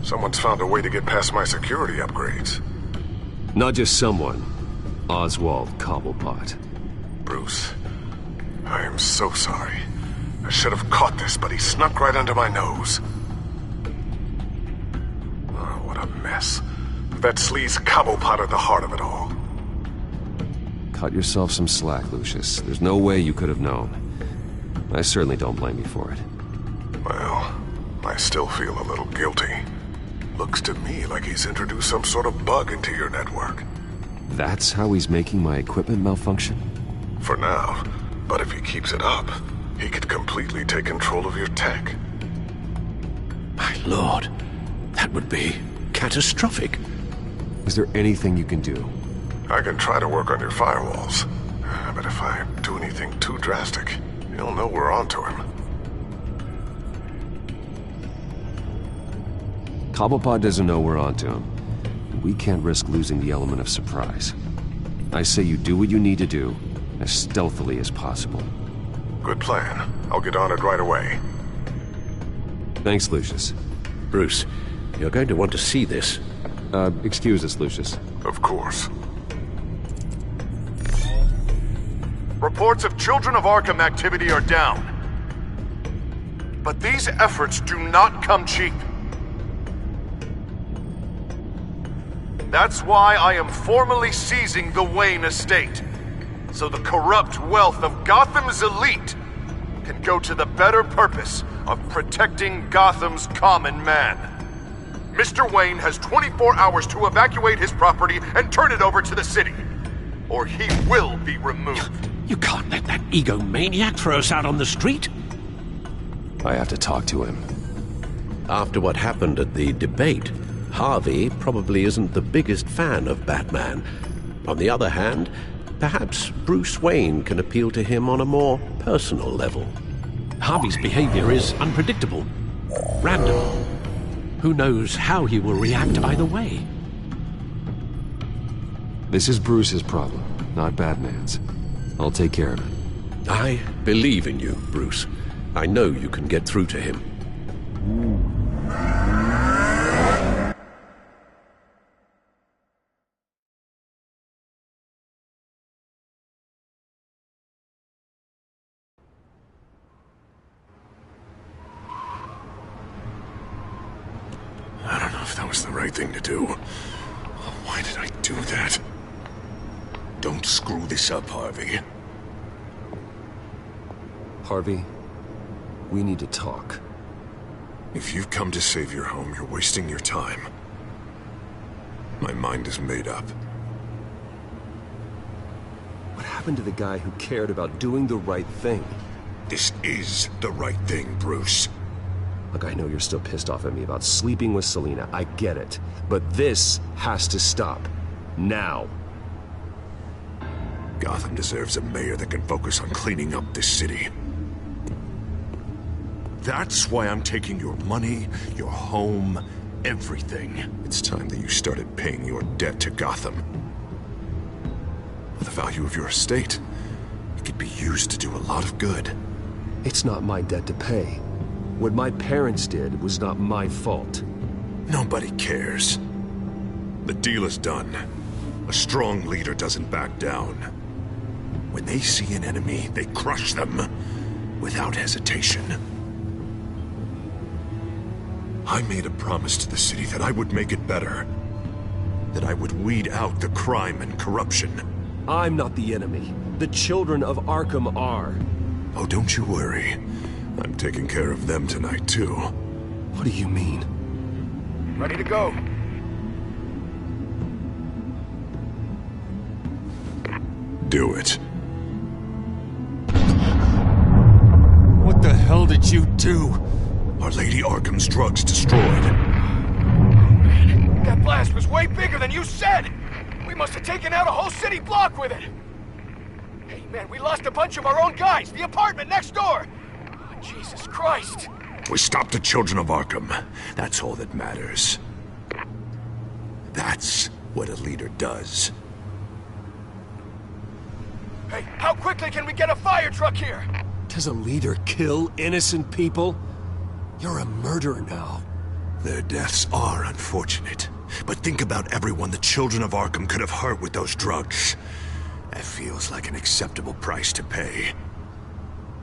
someone's found a way to get past my security upgrades. Not just someone. Oswald Cobblepot. Bruce, I am so sorry. I should have caught this, but he snuck right under my nose. Oh, what a mess. That sleaze Cobblepot at the heart of it all. Cut yourself some slack, Lucius. There's no way you could have known. I certainly don't blame you for it. Well, I still feel a little guilty. Looks to me like he's introduced some sort of bug into your network. That's how he's making my equipment malfunction? For now. But if he keeps it up, he could completely take control of your tech. My lord, that would be catastrophic. Is there anything you can do? I can try to work on your firewalls. But if I do anything too drastic, he'll know we're onto him. Cobblepot doesn't know we're onto him. We can't risk losing the element of surprise. I say you do what you need to do, as stealthily as possible. Good plan. I'll get on it right away. Thanks, Lucius. Bruce, you're going to want to see this. Excuse us, Lucius. Of course. Reports of Children of Arkham activity are down. But these efforts do not come cheap. That's why I am formally seizing the Wayne estate, so the corrupt wealth of Gotham's elite can go to the better purpose of protecting Gotham's common man. Mr. Wayne has 24 hours to evacuate his property and turn it over to the city, or he will be removed. You can't let that egomaniac throw us out on the street. I have to talk to him. After what happened at the debate, Harvey probably isn't the biggest fan of Batman. On the other hand, perhaps Bruce Wayne can appeal to him on a more personal level. Harvey's behavior is unpredictable, random. Who knows how he will react either way? This is Bruce's problem, not Batman's. I'll take care of it. I believe in you, Bruce. I know you can get through to him. if that was the right thing to do. Why did I do that? Don't screw this up, Harvey. Harvey, we need to talk. If you've come to save your home, you're wasting your time. My mind is made up. What happened to the guy who cared about doing the right thing? This is the right thing, Bruce. Look, I know you're still pissed off at me about sleeping with Selina. I get it. But this has to stop. Now. Gotham deserves a mayor that can focus on cleaning up this city. That's why I'm taking your money, your home, everything. It's time that you started paying your debt to Gotham. For the value of your estate, it could be used to do a lot of good. It's not my debt to pay. What my parents did was not my fault. Nobody cares. The deal is done. A strong leader doesn't back down. When they see an enemy, they crush them without hesitation. I made a promise to the city that I would make it better. That I would weed out the crime and corruption. I'm not the enemy. The children of Arkham are. Oh, don't you worry. I'm taking care of them tonight, too. What do you mean? Ready to go. Do it. What the hell did you do? Our Lady Arkham's drugs destroyed. Man, that blast was way bigger than you said! We must have taken out a whole city block with it! Hey, man, we lost a bunch of our own guys! The apartment next door! Oh, Jesus Christ! We stopped the children of Arkham. That's all that matters. That's what a leader does. Hey, how quickly can we get a fire truck here? Does a leader kill innocent people? You're a murderer now. Their deaths are unfortunate. But think about everyone the children of Arkham could have hurt with those drugs. That feels like an acceptable price to pay.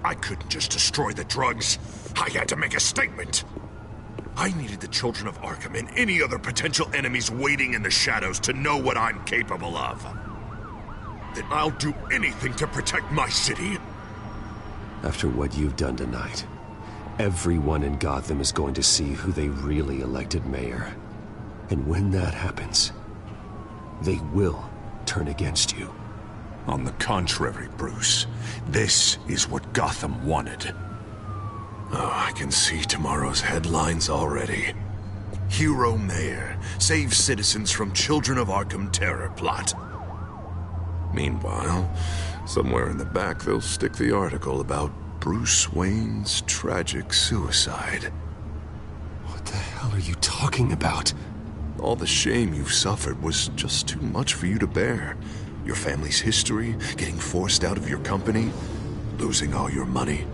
I couldn't just destroy the drugs. I had to make a statement. I needed the children of Arkham and any other potential enemies waiting in the shadows to know what I'm capable of. Then I'll do anything to protect my city. After what you've done tonight, everyone in Gotham is going to see who they really elected mayor. And when that happens, they will turn against you. On the contrary, Bruce, this is what Gotham wanted. Oh, I can see tomorrow's headlines already. Hero Mayor saves citizens from Children of Arkham terror plot. Meanwhile, somewhere in the back they'll stick the article about Bruce Wayne's tragic suicide. What the hell are you talking about? All the shame you've suffered was just too much for you to bear. Your family's history, getting forced out of your company, losing all your money.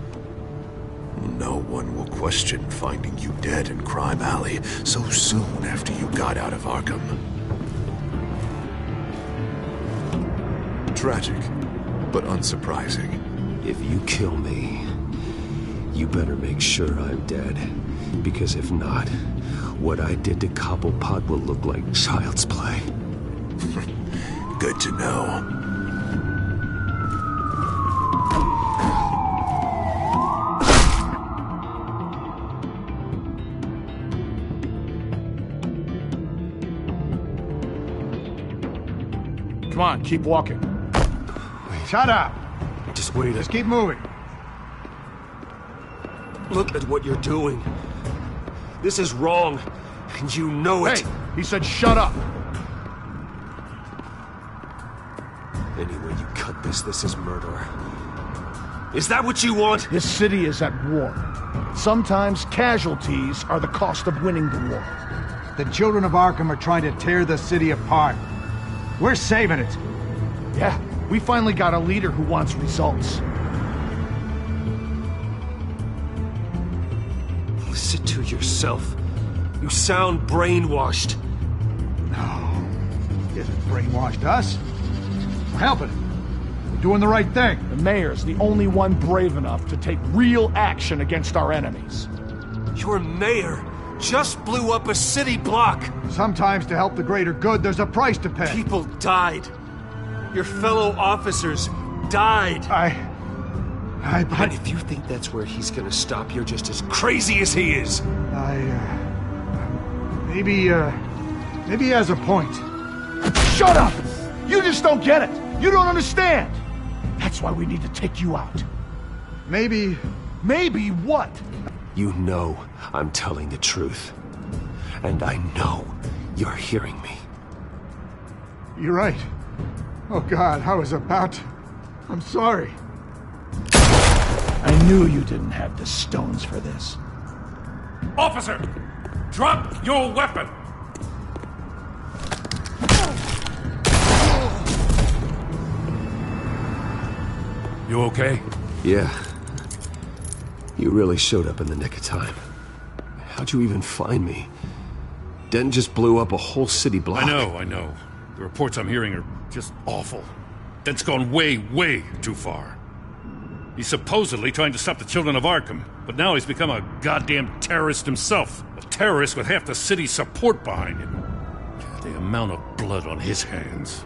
No one will question finding you dead in Crime Alley so soon after you got out of Arkham. Tragic, but unsurprising. If you kill me, you better make sure I'm dead. Because if not, what I did to Cobblepot will look like child's play. Good to know. Come on, keep walking. Shut up! Just wait. Just keep moving. Look at what you're doing. This is wrong, and you know it. Hey, he said shut up. Any way you cut this, this is murder. Is that what you want? This city is at war. Sometimes casualties are the cost of winning the war. The children of Arkham are trying to tear the city apart. We're saving it. Yeah, we finally got a leader who wants results. Listen to yourself. You sound brainwashed. No. He hasn't brainwashed us. We're helping him. We're doing the right thing. The mayor's the only one brave enough to take real action against our enemies. You're mayor. just blew up a city block. Sometimes to help the greater good, there's a price to pay. People died. Your fellow officers died. And if you think that's where he's gonna stop, you're just as crazy as he is. Maybe he has a point. Shut up! You just don't get it. You don't understand. That's why we need to take you out. Maybe what? You know I'm telling the truth. And I know you're hearing me. You're right. Oh God, I was about to... I'm sorry. I knew you didn't have the stones for this. Officer! Drop your weapon! You okay? Yeah. You really showed up in the nick of time. How'd you even find me? Dent just blew up a whole city block. I know. The reports I'm hearing are just awful. Dent's gone way, way too far. He's supposedly trying to stop the children of Arkham, but now he's become a goddamn terrorist himself. A terrorist with half the city's support behind him. The amount of blood on his hands.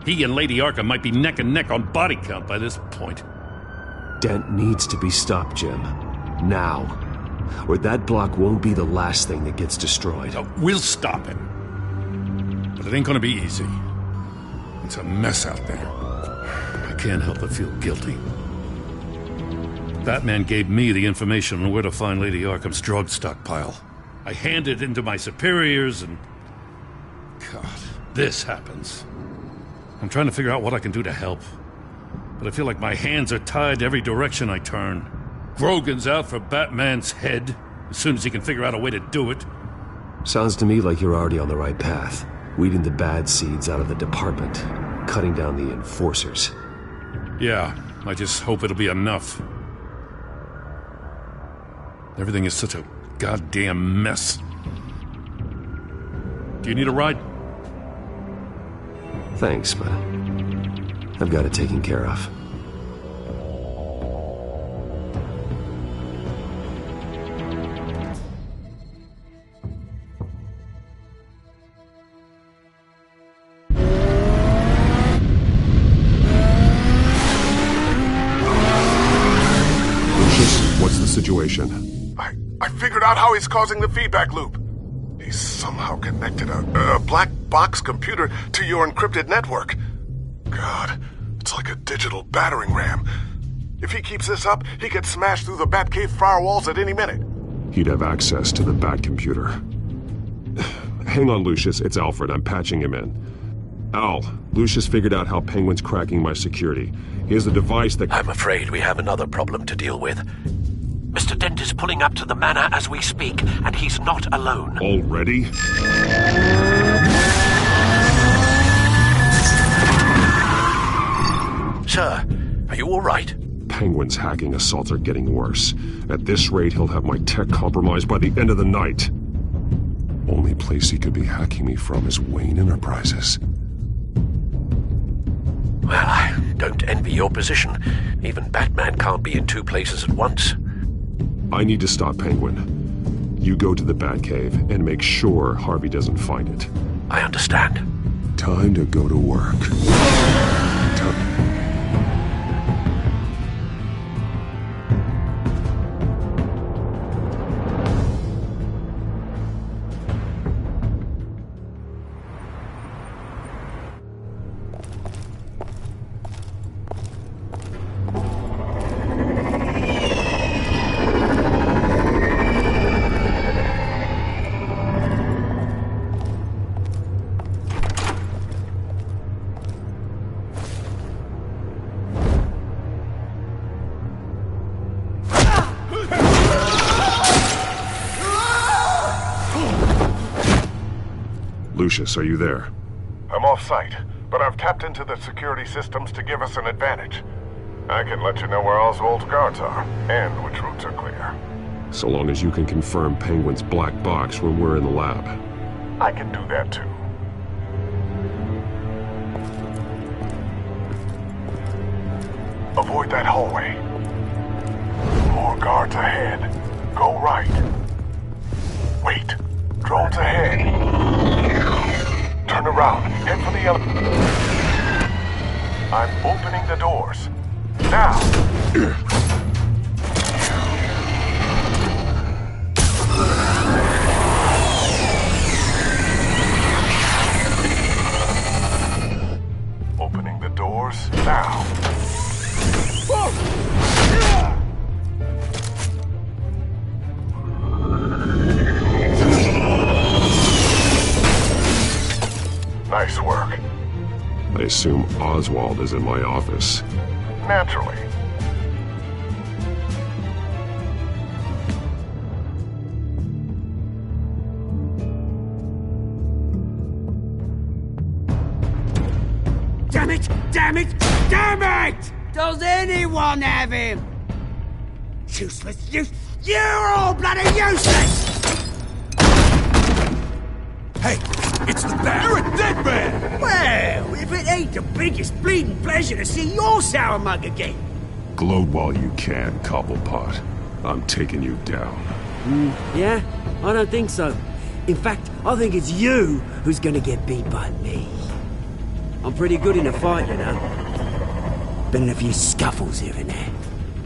He and Lady Arkham might be neck and neck on body count by this point. Dent needs to be stopped, Jim. Now. Or that block won't be the last thing that gets destroyed. We'll stop him. But it ain't gonna be easy. It's a mess out there. I can't help but feel guilty. Batman gave me the information on where to find Lady Arkham's drug stockpile. I handed it into my superiors and... God, this happens. I'm trying to figure out what I can do to help. But I feel like my hands are tied every direction I turn. Grogan's out for Batman's head, as soon as he can figure out a way to do it. Sounds to me like you're already on the right path. Weeding the bad seeds out of the department. Cutting down the enforcers. Yeah, I just hope it'll be enough. Everything is such a goddamn mess. Do you need a ride? Thanks, but I've got it taken care of. What's the situation? I figured out how he's causing the feedback loop. He's somehow connected a black box computer to your encrypted network. God, it's like a digital battering ram. If he keeps this up, he could smash through the Batcave firewalls at any minute. He'd have access to the Bat computer. Hang on, Lucius. It's Alfred. I'm patching him in. Al, Lucius figured out how Penguin's cracking my security. He has a device that... I'm afraid we have another problem to deal with. Mr. Dent is pulling up to the manor as we speak, and he's not alone. Already? Sir, are you all right? Penguin's hacking assaults are getting worse. At this rate, he'll have my tech compromised by the end of the night. Only place he could be hacking me from is Wayne Enterprises. Well, I don't envy your position. Even Batman can't be in two places at once. I need to stop Penguin. You go to the Batcave and make sure Harvey doesn't find it. I understand. Time to go to work. Lucius, are you there? I'm off-site, but I've tapped into the security systems to give us an advantage. I can let you know where Oswald's guards are, and which routes are clear. So long as you can confirm Penguin's black box when we're in the lab. I can do that too. Avoid that hallway. More guards ahead. Go right. route. Head for the elevator. I'm opening the doors. Now! Opening the doors now. Nice work. I assume Oswald is in my office. Naturally. Damn it! Damn it! Damn it! Does anyone have him? Useless! You're all bloody useless! Hey, it's the bear. You're a dead man! Well, if it ain't the biggest bleeding pleasure to see your sour mug again. Gloat while you can, Cobblepot. I'm taking you down. Yeah? I don't think so. In fact, I think it's you who's gonna get beat by me. I'm pretty good in a fight, you know. Been in a few scuffles here and there.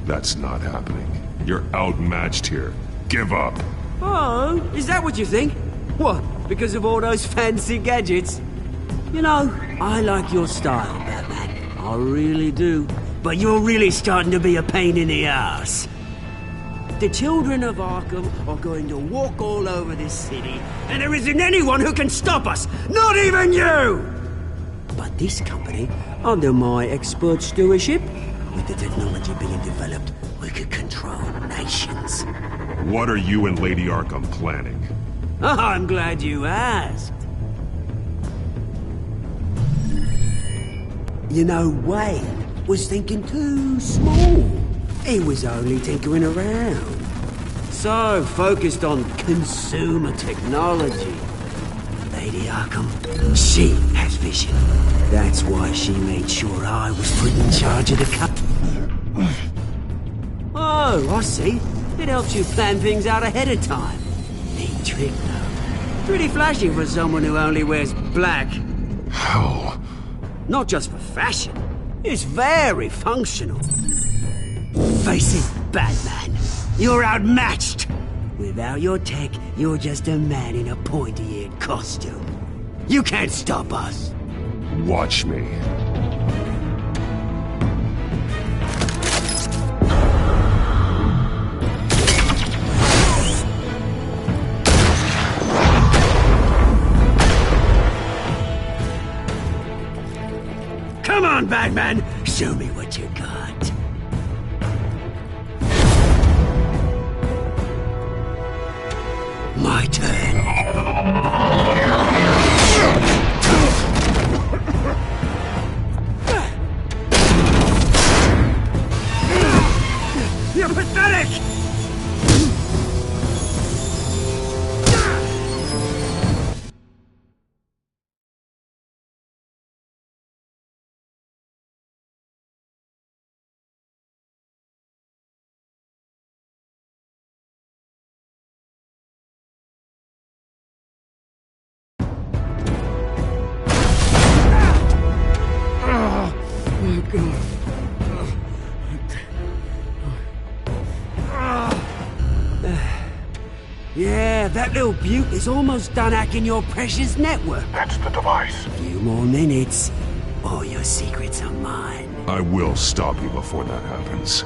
That's not happening. You're outmatched here. Give up. Oh, is that what you think? What, because of all those fancy gadgets? You know, I like your style, Batman. I really do. But you're really starting to be a pain in the ass. The children of Arkham are going to walk all over this city, and there isn't anyone who can stop us! Not even you! But this company, under my expert stewardship, with the technology being developed, we could control nations. What are you and Lady Arkham planning? Oh, I'm glad you asked. You know, Wayne was thinking too small. He was only tinkering around. So focused on consumer technology. Lady Arkham, she has vision. That's why she made sure I was put in charge of the company. Oh, I see. It helps you plan things out ahead of time. Neat trick, though. Pretty flashy for someone who only wears black. How? Not just for fashion. It's very functional. Face it, Batman. You're outmatched. Without your tech, you're just a man in a pointy-eared costume. You can't stop us. Watch me. Come on, Batman! Show me what you got. My turn. You're pathetic! Yeah, that little beaut is almost done hacking your precious network. That's the device. A few more minutes, all your secrets are mine. I will stop you before that happens.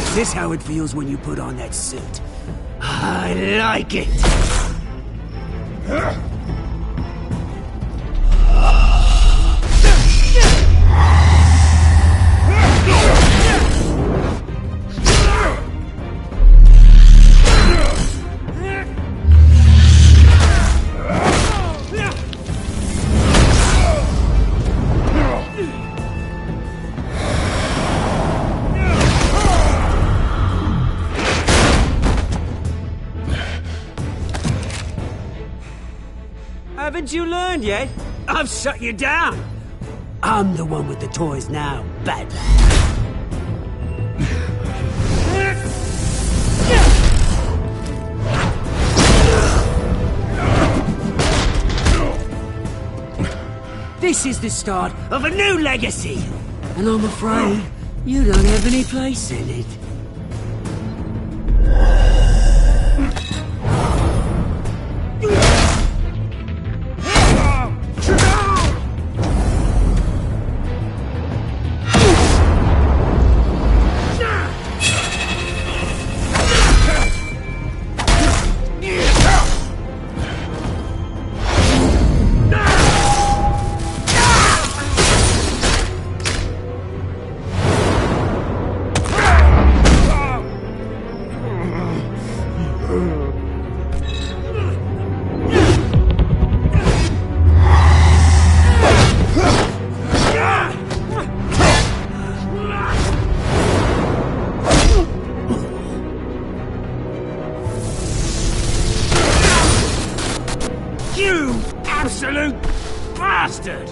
Is this how it feels when you put on that suit? I like it! Haven't you learned yet? I've shut you down. I'm the one with the toys now, Batman. This is the start of a new legacy. And I'm afraid you don't have any place in it. You absolute bastard!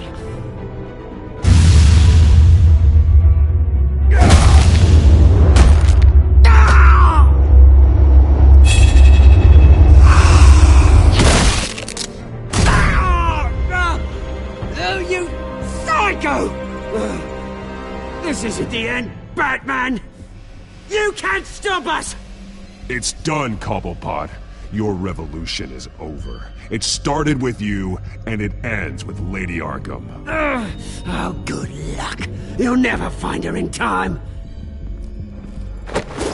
Oh, you psycho! This isn't the end, Batman! You can't stop us! It's done, Cobblepot. Your revolution is over. It started with you, and it ends with Lady Arkham. Oh, good luck. You'll never find her in time.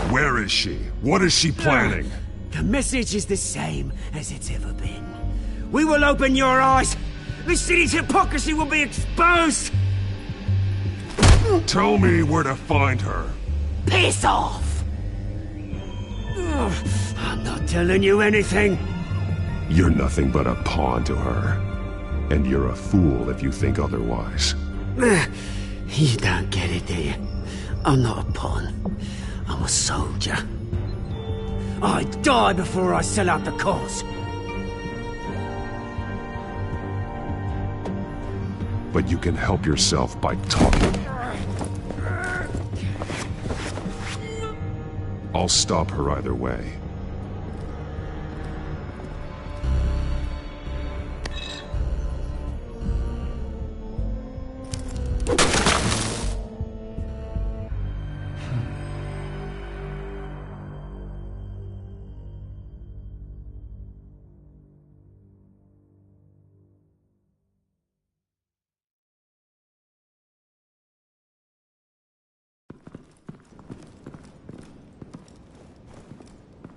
Where is she? What is she planning? The message is the same as it's ever been. We will open your eyes. The city's hypocrisy will be exposed. Tell me where to find her. Piss off! I'm not telling you anything. You're nothing but a pawn to her. And you're a fool if you think otherwise. You don't get it, do you? I'm not a pawn. I'm a soldier. I die before I sell out the cause. But you can help yourself by talking. I'll stop her either way.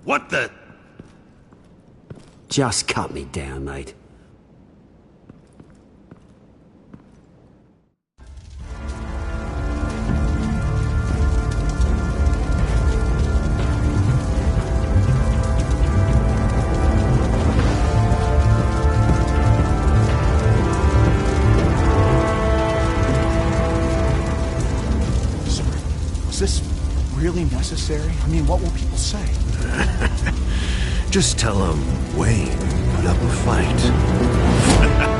What the? Just cut me down, mate. Was this really necessary? I mean, what will people say? Just tell him Wayne put up a fight.